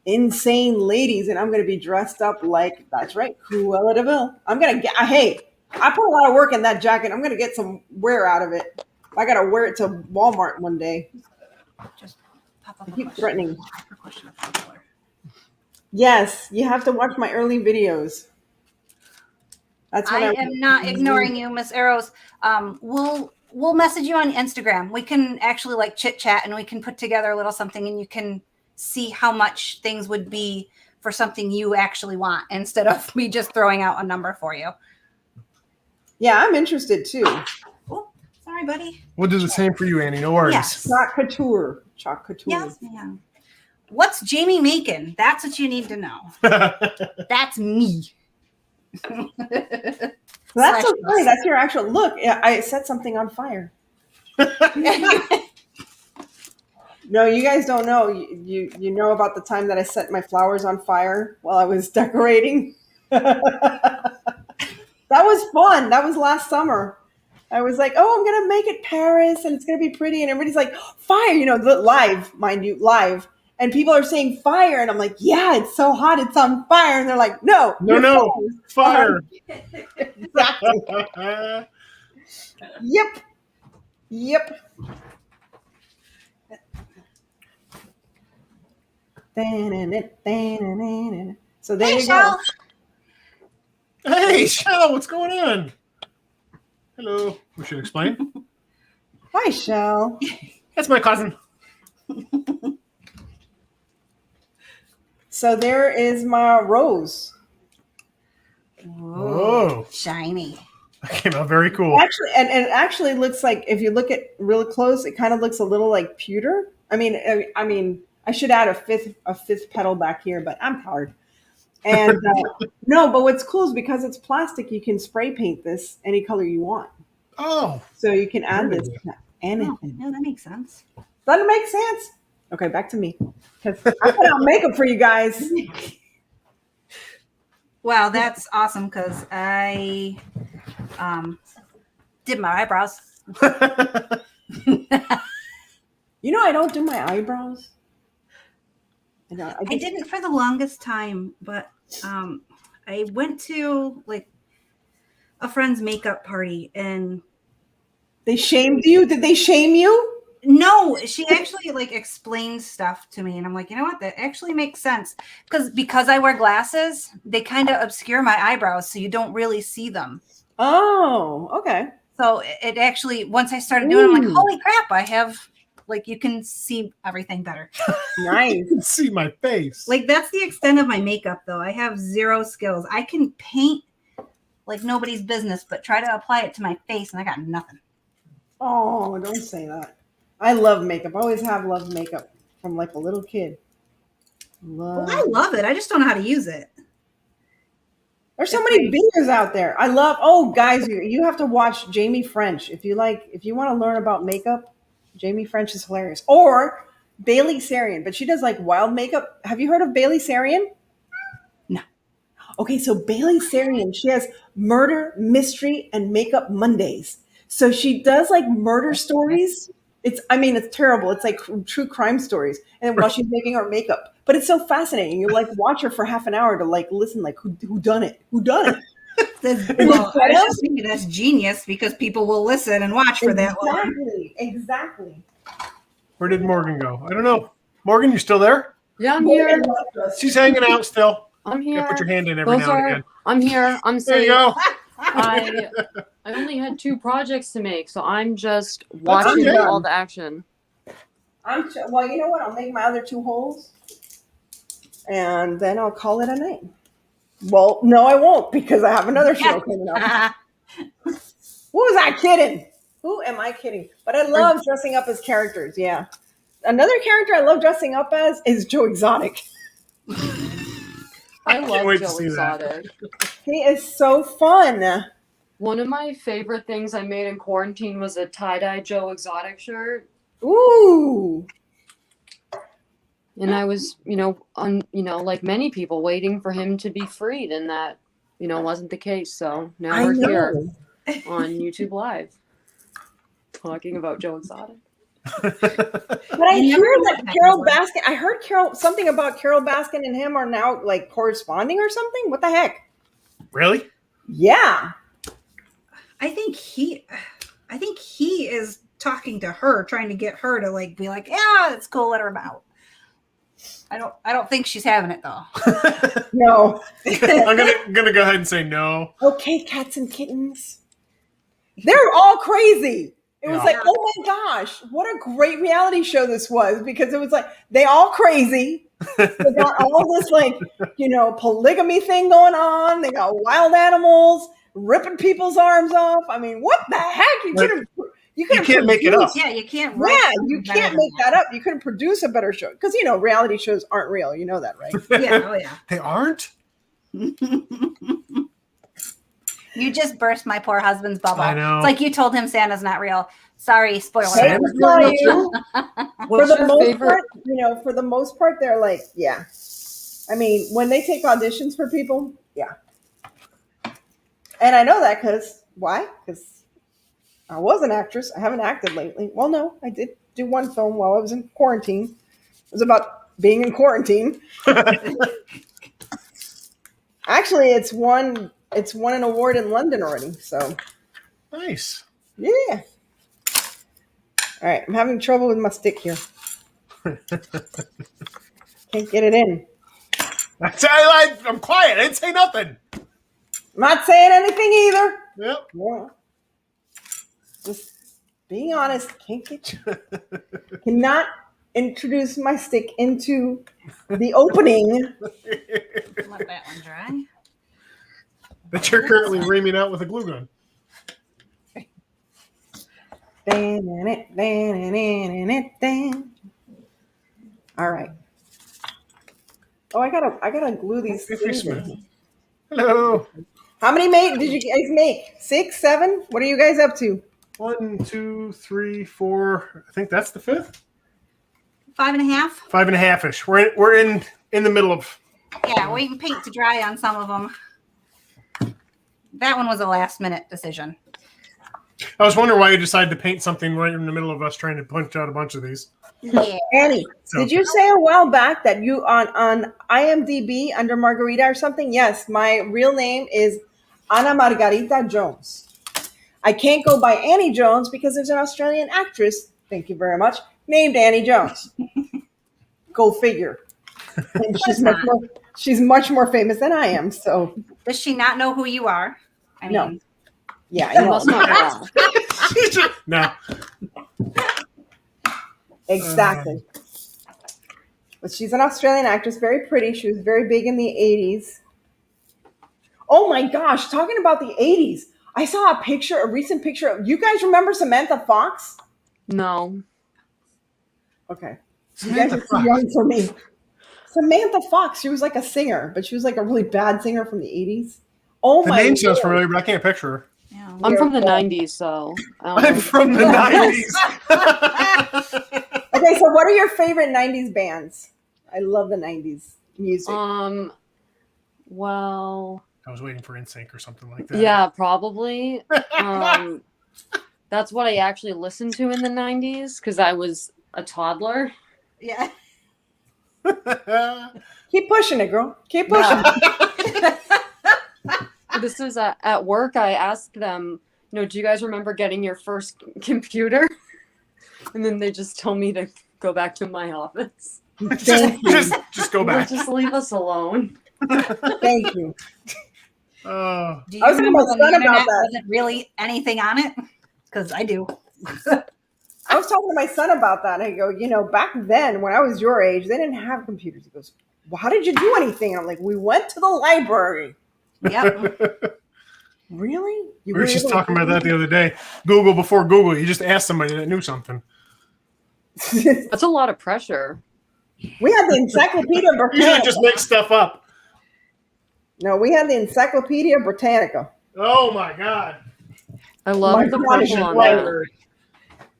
insane ladies, and I'm going to be dressed up like, that's right, Cruella de Vil. I'm going to get, hey, I put a lot of work in that jacket. I'm going to get some wear out of it. I got to wear it to Walmart one day. Just pop up I a keep question. threatening. A question of color. Yes, you have to watch my early videos. That's when I am not ignoring you, Miss Arrows. We'll message you on Instagram. We can actually like chit chat and we can put together a little something and you can see how much things would be for something you actually want instead of me just throwing out a number for you. Yeah, I'm interested too. Oh, sorry, buddy. We'll do the same for you, Annie. No worries. Yes. Chalk Couture. Chalk Couture. Yes, ma'am. What's Jamie Makin? That's what you need to know. That's me. That's so funny. That's your actual look. I set something on fire. No, you guys don't know. You know about the time that I set my flowers on fire while I was decorating? That was fun. That was last summer. I was like, oh, I'm going to make it Paris and it's going to be pretty. And everybody's like, fire, live, mind you, live. And people are saying fire. And I'm like, yeah, it's so hot. It's on fire. And they're like, no, fire. Exactly. Yep. So there you go. Hey, Shell, what's going on? Hello. We should explain. Hi, Shell. That's my cousin. So there is my rose. Whoa. Shiny. That came out very cool. Actually, and it actually looks like, if you look at real close, it kind of looks a little like pewter. I mean, I should add a fifth petal back here, but I'm tired. And no, but what's cool is because it's plastic, you can spray paint this any color you want. Oh. So you can add this to anything. Oh, no, that makes sense. Doesn't it make sense? Okay, back to me. Because I put out makeup for you guys. Wow, that's awesome because I did my eyebrows. You know, I don't do my eyebrows. I didn't for the longest time, but I went to like a friend's makeup party and They shamed you? Did they shame you? no, she actually like explained stuff to me, and I'm like, you know what? That actually makes sense because I wear glasses, they kind of obscure my eyebrows, so you don't really see them. Oh, okay. So it actually, once I started doing it, I'm like, holy crap! I have like you can see everything better. Nice. You can see my face. Like that's the extent of my makeup, though. I have zero skills. I can paint like nobody's business, but try to apply it to my face, and I got nothing. Oh, don't say that. I love makeup. I always have loved makeup from like a little kid. Well, I love it. I just don't know how to use it. There's so It's many great. videos out there. I love. Oh, guys, you have to watch Jamie French if you like. If you want to learn about makeup, Jamie French is hilarious. Or Bailey Sarian, but she does like wild makeup. Have you heard of Bailey Sarian? No. Okay, so Bailey Sarian, she has murder, mystery, and makeup Mondays. So she does like murder stories. It's terrible. It's like true crime stories, and while she's making her makeup, but it's so fascinating. You like watch her for half an hour to like listen, like who done it, who done it. Well, I was just thinking that's genius because people will listen and watch for that long. Exactly. Where did Morgan go? I don't know. Morgan, you still there? Yeah, I'm here. She's hanging out still. I'm You here. gotta put your hand in every now and again. I'm here. I'm There you safe. go. I only had 2 projects to make, so I'm just watching okay. all the action. Well, you know what? I'll make my other 2 holes, and then I'll call it a night. Well, no, I won't because I have another show coming up. Who was I kidding? Who am I kidding? But I love dressing up as characters. Yeah, another character I love dressing up as is Joe Exotic. I love wait to Joe see that. Exotic. He is so fun. One of my favorite things I made in quarantine was a tie-dye Joe Exotic shirt. Ooh. And I was, like many people, waiting for him to be freed, and that, wasn't the case. So now I we're know. here on YouTube Live talking about Joe Exotic. But I hear that Carol Baskin. I heard something about Carol Baskin and him are now like corresponding or something. What the heck? Really? Yeah. I think he is talking to her, trying to get her to like be like, yeah, it's cool, let her out. I don't think she's having it though. No. I'm gonna go ahead and say no. Okay, cats and kittens. They're all crazy. It was Yeah. like, oh my gosh, what a great reality show this was, because it was like they all crazy. They got all this like, polygamy thing going on. They got wild animals ripping people's arms off. I mean, what the heck? You can't make it up. Yeah, you can't. Yeah, you can't make that up. You couldn't produce a better show because reality shows aren't real. You know that, right? Yeah, oh yeah. They aren't? You just burst my poor husband's bubble. I know. It's like you told him Santa's not real. Sorry, spoiler. Santa's not real real. too? What's your favorite? For the most part, they're like, yeah. I mean, when they take auditions for people, yeah. And I know that why? Because I was an actress. I haven't acted lately. Well, no, I did do one film while I was in quarantine. It was about being in quarantine. Actually, it's won an award in London already. So Nice. yeah. All right, I'm having trouble with my stick here. Can't get it in. I'm quiet. I didn't say nothing. I'm not saying anything either. Yep. Yeah. Just being honest. Cannot introduce my stick into the opening. Let that one dry. That you're currently reaming out with a glue gun. All right. Oh, I gotta glue these things in. Hello. How many did you guys make? 6, 7? What are you guys up to? 1, 2, 3, 4. I think that's the 5th. 5.5. 5.5-ish. We're in the middle of. Yeah, waiting paint to dry on some of them. That one was a last minute decision. I was wondering why you decided to paint something right in the middle of us trying to punch out a bunch of these. Yeah. Annie, did you say a while back that you on IMDb under Margarita or something? Yes, my real name is Ana Margarita Jones. I can't go by Annie Jones because there's an Australian actress, thank you very much, named Annie Jones. Go figure. And she's much more famous than I am. So Does she not know who you are? I mean, no. Yeah, I You know. must not know. No. Exactly. But she's an Australian actress, very pretty. She was very big in the 80s. Oh my gosh, talking about the 80s. I saw a recent picture of, you guys remember Samantha Fox? No. Okay. You guys are too young for me. Samantha Fox, she was like a singer, but she was like a really bad singer from the 80s. Oh The my name sounds Lord. familiar, but I can't picture her. Yeah. I'm from the Weird. 90s, so I don't know. I'm from the 90s. Okay, so what are your favorite 90s bands? I love the 90s music. Well, I was waiting for NSYNC or something like that. yeah, probably. That's what I actually listened to in the 90s because I was a toddler. Yeah. Keep pushing it, girl. Keep pushing it. This is at work. I asked them, do you guys remember getting your first computer? And then they just told me to go back to my office. Thank you. just go Like, back. just leave us alone. Thank you. Oh. Do you I was talking remember to my when the son about internet that. wasn't really anything on it? Because I do. I was talking to my son about that. And I go, back then when I was your age, they didn't have computers. He goes, well, how did you do anything? And I'm like, we went to the library. Yep. Really? We were just talking about that the other day. Google before Google. You just asked somebody that knew something. That's a lot of pressure. We had the Encyclopedia You should Britannica. just make stuff up. No, we had the Encyclopedia Britannica. Oh my God. I love My the God, purple it's on right. that.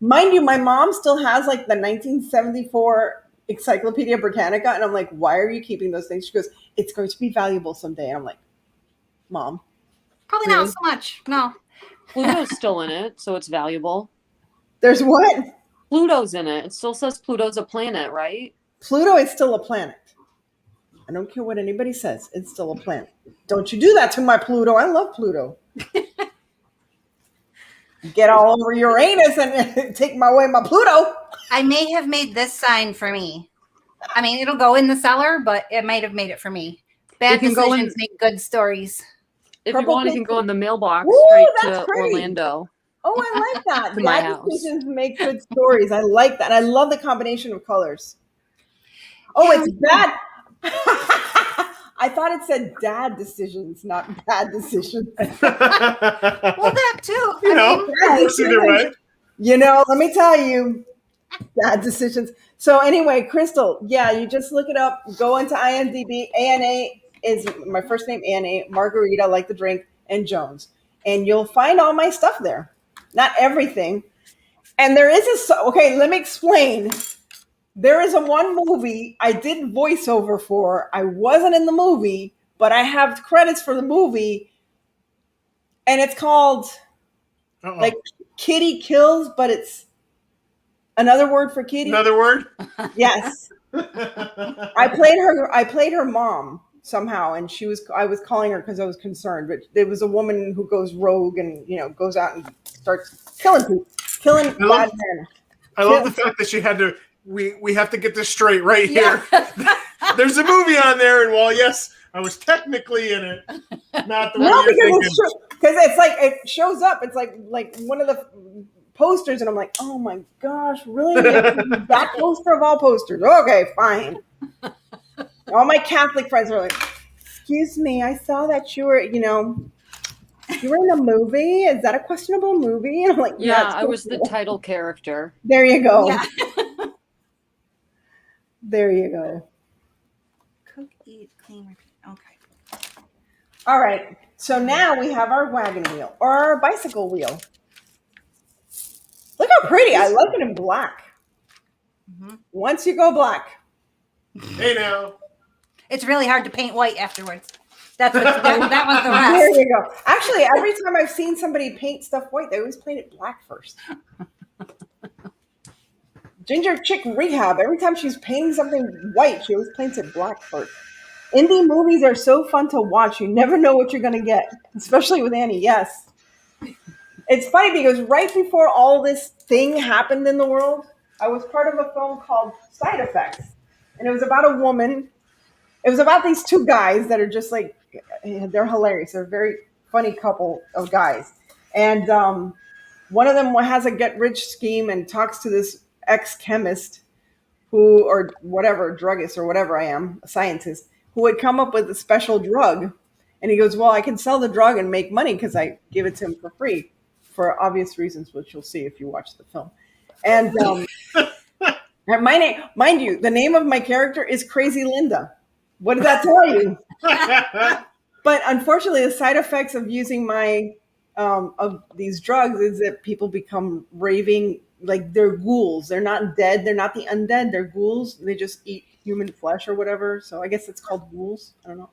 Mind you, my mom still has like the 1974 Encyclopedia Britannica. And I'm like, why are you keeping those things? She goes, it's going to be valuable someday. And I'm like, Mom. Probably Really? not so much. No. Pluto's still in it, so it's valuable. There's what? Pluto's in it. It still says Pluto's a planet, right? Pluto is still a planet. I don't care what anybody says. It's still a planet. Don't you do that to my Pluto. I love Pluto. Get all over Uranus and take away my Pluto. I may have made this sign for me. I mean, it'll go in the cellar, but it might have made it for me. Bad It can go in- decisions make good stories. If Purple you want, it can pink. go in the mailbox Woo, straight that's to pretty. Orlando. Oh, I like that. To my Bad house. decisions make good stories. I like that. I love the combination of colors. Oh, Yeah. it's bad. I thought it said dad decisions, not bad decisions. Well, that too. You know, it works either way. Let me tell you, bad decisions. So anyway, Crystal, yeah, you just look it up. Go into IMDb. ANA is my first name, ANA, Margarita, like the drink, and Jones. And you'll find all my stuff there. Not everything. And there is okay, let me explain. There is one movie I did voiceover for. I wasn't in the movie, but I have credits for the movie. And it's called like Kitty Kills, but it's another word for kitty. Another word? Yes. I played her mom somehow, and I was calling her because I was concerned. But there was a woman who goes rogue and goes out and starts killing people, killing bad men. I love the fact that she had to. We have to get this straight right here. There's a movie on there, and while yes, I was technically in it, not the one No, you're thinking. because it's like it shows up. It's like one of the posters, and I'm like, oh my gosh, really? That poster of all posters? Okay, fine. All my Catholic friends are like, excuse me, I saw that you were, you were in a movie. Is that a questionable movie? And I'm like, Yeah, I was the title character. There you go. Yeah. There you go. Cook, eat, clean, repeat. Okay. All right. So now we have our wagon wheel or our bicycle wheel. Look how pretty. I like it in black. Mm-hmm. Once you go black. Hey now. It's really hard to paint white afterwards. That was the There rest. you go. Actually, every time I've seen somebody paint stuff white, they always paint it black first. Ginger Chick Rehab, every time she's painting something white, she always paints it black first. Indie movies are so fun to watch. You never know what you're going to get, especially with Annie. Yes. It's funny because right before all this thing happened in the world, I was part of a film called Side Effects. And it was about a woman. It was about these two guys that are just like, they're hilarious. They're a very funny couple of guys. And one of them has a get-rich scheme and talks to this ex-chemist who, or whatever, druggist or whatever I am, a scientist, who would come up with a special drug. And he goes, well, I can sell the drug and make money because I give it to him for free for obvious reasons, which you'll see if you watch the film. And and mind you, the name of my character is Crazy Linda. What does that tell you? But unfortunately, the side effects of using my of these drugs is that people become raving, like they're ghouls. They're not dead. They're not the undead. They're ghouls. They just eat human flesh or whatever. So I guess it's called ghouls. I don't know.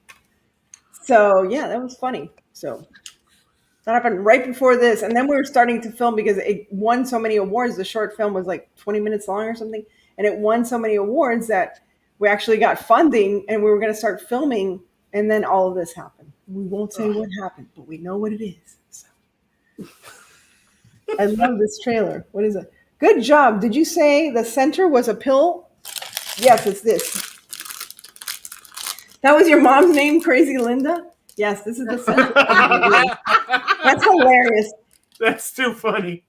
So yeah, that was funny. So that happened right before this, and then we were starting to film because it won so many awards. The short film was like 20 minutes long or something, and it won so many awards that we actually got funding, and we were going to start filming. And then all of this happened. We won't say what happened, but we know what it is. So. I love this trailer. What is it? Good job. Did you say the center was a pill? Yes, it's this. That was your mom's name, Crazy Linda? Yes, this is the center. That's hilarious. That's too funny.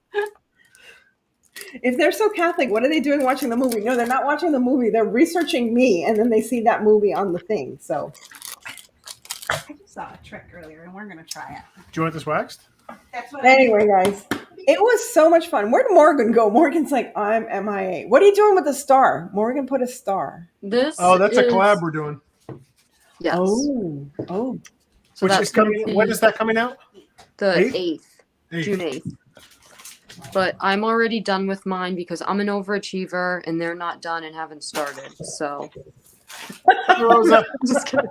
If they're so Catholic, what are they doing watching the movie? No, they're not watching the movie. They're researching me, and then they see that movie on the thing. So I just saw a trick earlier, and we're gonna try it. Do you want this waxed? That's what. anyway, guys, it was so much fun. Where'd Morgan go? Morgan's like, I'm MIA. What are you doing with the star? Morgan put a star. This Oh, that's a is- collab we're doing. Yes. Oh. So Which that's is coming. gonna be When is that coming out? the Eighth? 8th, June 8th. But I'm already done with mine because I'm an overachiever and they're not done and haven't started. So Rosa. just kidding.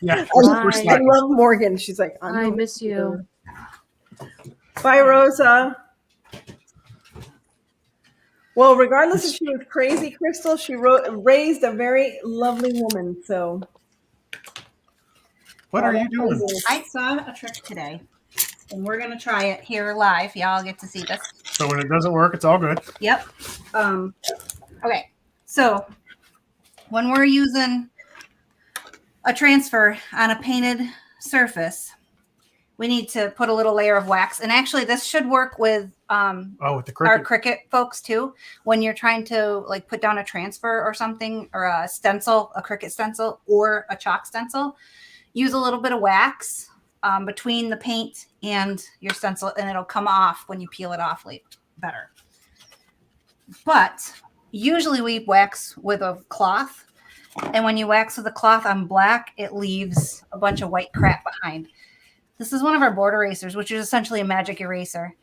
Yeah, Bye. we're I slacking. love Morgan. She's like, I miss you. Bye, Rosa. Well, regardless if she was crazy, Crystal, she raised a very lovely woman. So, What are you doing? I saw a trick today, and we're gonna try it here live. Y'all get to see this. So when it doesn't work, it's all good. Yep. Okay. So when we're using a transfer on a painted surface, we need to put a little layer of wax. And actually, this should work with Oh, with the our cricket. Cricut folks too. When you're trying to like put down a transfer or something, or a stencil, a Cricut stencil, or a chalk stencil, use a little bit of wax between the paint and your stencil, and it'll come off when you peel it off better. But usually we wax with a cloth, and when you wax with a cloth on black, it leaves a bunch of white crap behind. This is one of our board erasers, which is essentially a magic eraser.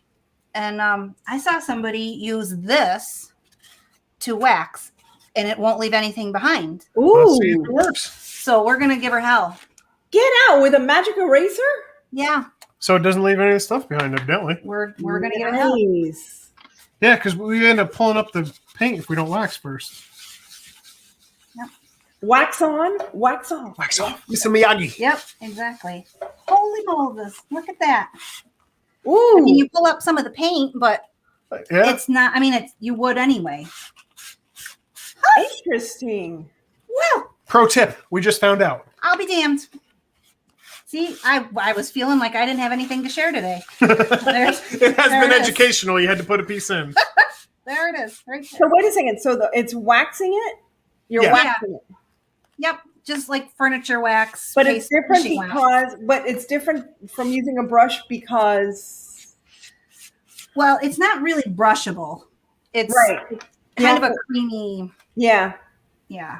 And I saw somebody use this to wax, and it won't leave anything behind. Let's see if ooh, it works. So we're going to give her hell. get out with a magic eraser. Yeah, So it doesn't leave any of the stuff behind, evidently. we're going to give her hell. Nice. Yeah, because we end up pulling up the paint if we don't wax first. Wax on, wax off. Wax off. Mr. Miyagi. Yep, exactly. Holy Moses. Look at that. I Ooh, mean, you pull up some of the paint, but Yeah. it's not, I mean, it's you would anyway. interesting. Well, Pro tip. We just found out. I'll be damned. See, I was feeling like I didn't have anything to share today. it has there been it is. educational. You had to put a piece in. There it is, right So there. wait a second. So it's waxing it. You're Yeah. waxing it, Yep, just like furniture wax. but it's different sheet wax. because. But it's different from using a brush because. Well, it's not really brushable. It's Right. kind of a creamy, Yeah. yeah.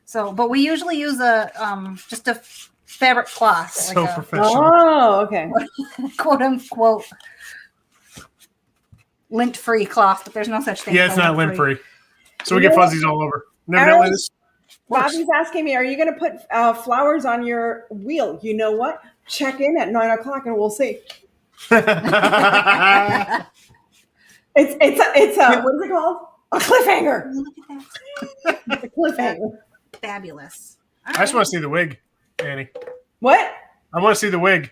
So, but we usually use a just a fabric cloth, So like a professional. Oh, okay. quote unquote lint-free cloth, but there's no such thing. Yeah, as it's a not lint lint-free. free. So we get fuzzies all over. Never Aaron- this works. Bobby's asking me, are you going to put flowers on your wheel? You know what? Check in at 9:00 and we'll see. It's a what is it called? A cliffhanger. Look at that. It's a cliffhanger. Fabulous. I just want to see the wig, Annie. What? I want to see the wig.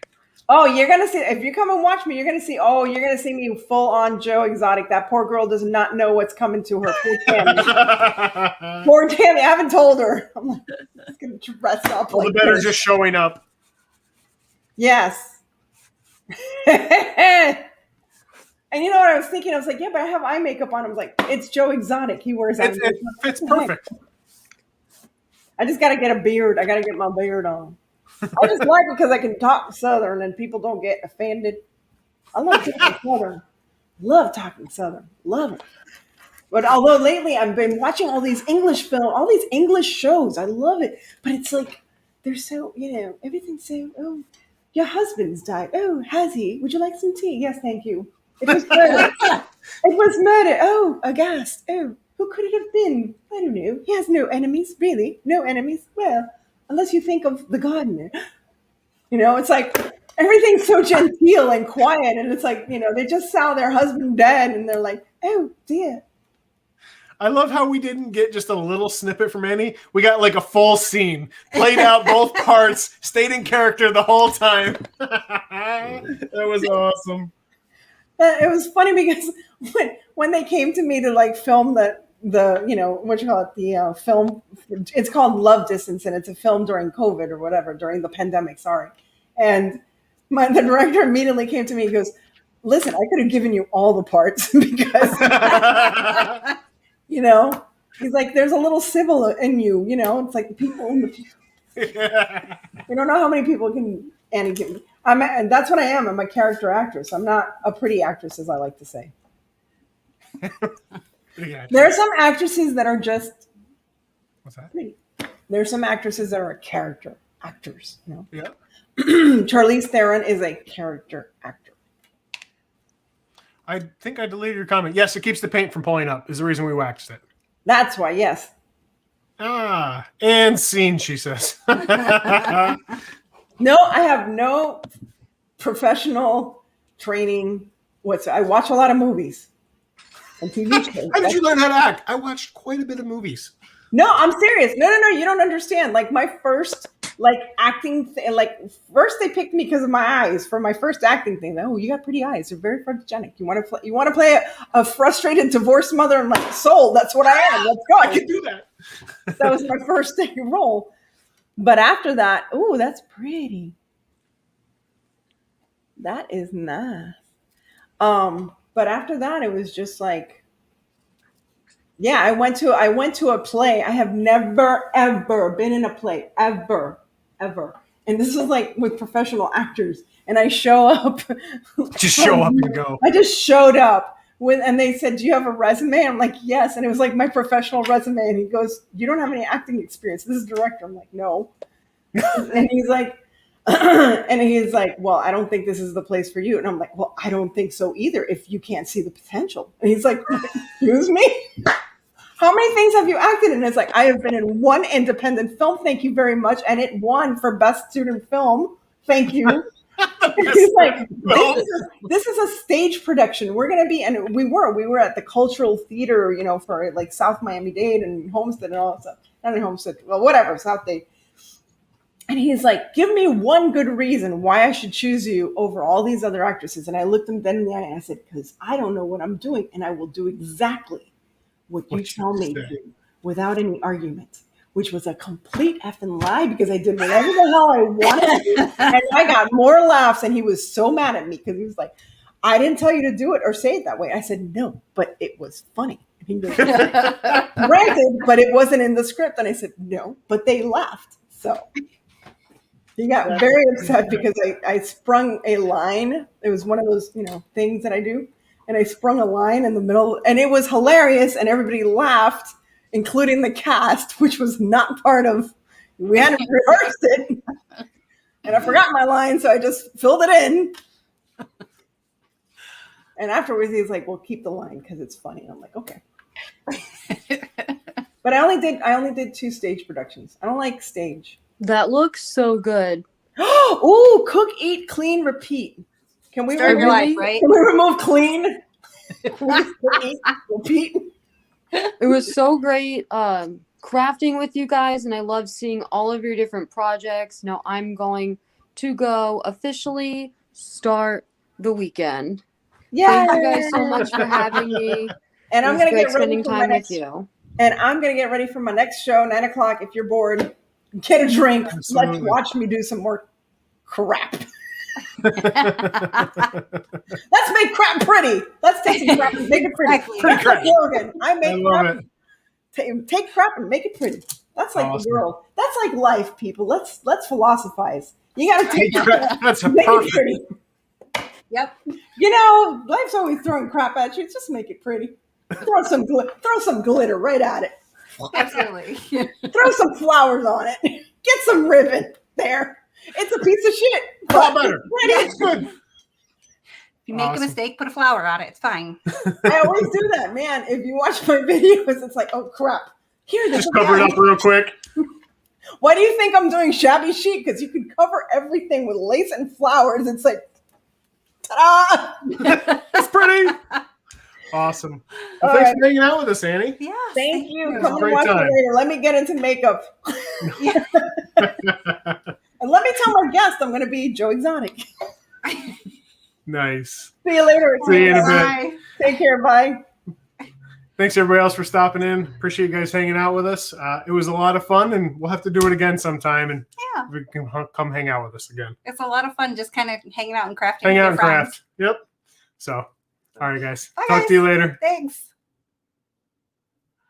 Oh, you're gonna see if you come and watch me. You're gonna see. Oh, you're gonna see me full on Joe Exotic. That poor girl does not know what's coming to her. Poor Tammy. Poor Tammy. I haven't told her. I'm like, just gonna dress up All the like better this. just showing up. Yes. And you know what I was thinking? I was like, yeah, but I have eye makeup on. I was like, it's Joe Exotic. He wears eye It makeup. fits perfect. I just got to get a beard. I got to get my beard on. I just like it because I can talk Southern and people don't get offended. I love talking Southern. Love talking Southern. Love it. But although lately I've been watching all these English shows. I love it. But it's like they're so, everything's so, oh, your husband's died. Oh, has he? Would you like some tea? Yes, thank you. It was murder. It was murder. Oh, aghast. Oh, who could it have been? I don't know. He has no enemies, really. No enemies. Well, unless you think of the gardener. It's like everything's so genteel and quiet. And it's like, they just saw their husband dead and they're like, oh, dear. I love how we didn't get just a little snippet from Annie. We got like a full scene, played out both parts, stayed in character the whole time. That was awesome. It was funny because when they came to me to like film the what you call it, the film, it's called Love Distance, and it's a film during COVID or whatever, during the pandemic, sorry. And the director immediately came to me and goes, listen, I could have given you all the parts because he's like, there's a little civil in you, it's like the people in the you don't know how many people can Annie give me. And that's what I am. I'm a character actress. I'm not a pretty actress, as I like to say. There are some actresses that are just what's that? Pretty. There are some actresses that are character actors. Yeah. Charlize Theron is a character actor. I think I deleted your comment. Yes, it keeps the paint from pulling up. Is the reason we waxed it. That's why. Yes. And scene, she says. No, I have no professional training. I watch a lot of movies and TV shows. How did you learn how to act? I watched quite a bit of movies. No, I'm serious. No, you don't understand. Like my first acting first they picked me because of my eyes for my first acting thing. Oh, you got pretty eyes. They're very photogenic. You want to play a frustrated divorced mother? I'm like, sold. That's what I am. Let's go. I can do that. That was my first role. But after that, oh, that's pretty. That is nice. But after that, it was just like, yeah, I went to a play. I have never, ever been in a play, ever. And this is like with professional actors. And I show up. Just show up and go. I just showed up. And they said, do you have a resume? I'm like, yes. And it was like my professional resume. And he goes, you don't have any acting experience. This is director. I'm like, no. And he's like, well, I don't think this is the place for you. And I'm like, well, I don't think so either if you can't see the potential. And he's like, excuse me? How many things have you acted in? It's like, I have been in one independent film. Thank you very much. And it won for Best Student Film. Thank you. He's like, this is a stage production. We're going to be, and we were at the Cultural Theater, for like South Miami-Dade and Homestead and all that stuff. Not in Homestead, well, whatever, South Dade. And he's like, give me one good reason why I should choose you over all these other actresses. And I looked him dead in the eye and I said, because I don't know what I'm doing. And I will do exactly what you tell me to do without any argument. Which was a complete effing lie because I did whatever the hell I wanted to. And I got more laughs. And he was so mad at me because he was like, I didn't tell you to do it or say it that way. I said, no, but it was funny. And he goes, granted, but it wasn't in the script. And I said, no, but they laughed. So he got very upset because I sprung a line. It was one of those, things that I do. And I sprung a line in the middle and it was hilarious. And everybody laughed, including the cast, which was not part of, we hadn't rehearsed it. And I forgot my line, so I just filled it in. And afterwards, he's like, well, keep the line because it's funny. And I'm like, okay. But I only did 2 stage productions. I don't like stage. That looks so good. Oh, cook, eat, clean, repeat. Can we Start your life, right? Can we remove clean? Cook, eat, repeat. It was so great crafting with you guys, and I love seeing all of your different projects. Now I'm going to go officially start the weekend. Yeah. Thank you guys so much for having me. And I'm going to get ready spending for time my with you. And I'm going to get ready for my next show, 9:00. If you're bored, get a drink. Absolutely. Let's watch me do some more crap. Let's make crap pretty. Let's take some crap and make it pretty. Exactly. That's Crap. the slogan. I make love crap. Take crap and make it pretty. That's like Awesome. the world. That's like life, people. Let's philosophize. You got to take crap, That's make it perfect. pretty. Yep. Life's always throwing crap at you. Just make it pretty. Throw some glitter right at it. Absolutely. Throw some flowers on it. Get some ribbon there. It's a piece of shit. A lot but better. it's pretty. That's good. If you make Awesome. a mistake, put a flower on it. It's fine. I always do that, man. If you watch my videos, it's like, oh crap. Here, there's Just a cover it bag. up real quick. Why do you think I'm doing shabby chic? Because you can cover everything with lace and flowers. It's like, ta-da! It's pretty. Awesome. Well, All thanks right. for hanging out with us, Annie. Yeah. Thank you. a Come great and watch time. it later. Let me get into makeup. Yeah. And let me tell my guest I'm going to be Joe Exotic. Nice. See you later. See you in a bit. Bye. Take care. Bye. Thanks everybody else for stopping in. Appreciate you guys hanging out with us. It was a lot of fun, and we'll have to do it again sometime. And Yeah. we can come hang out with us again. It's a lot of fun just kind of hanging out and crafting. Hang with out your and friends. craft. Yep. So, all right, guys. Bye, Talk guys. to you later. Thanks.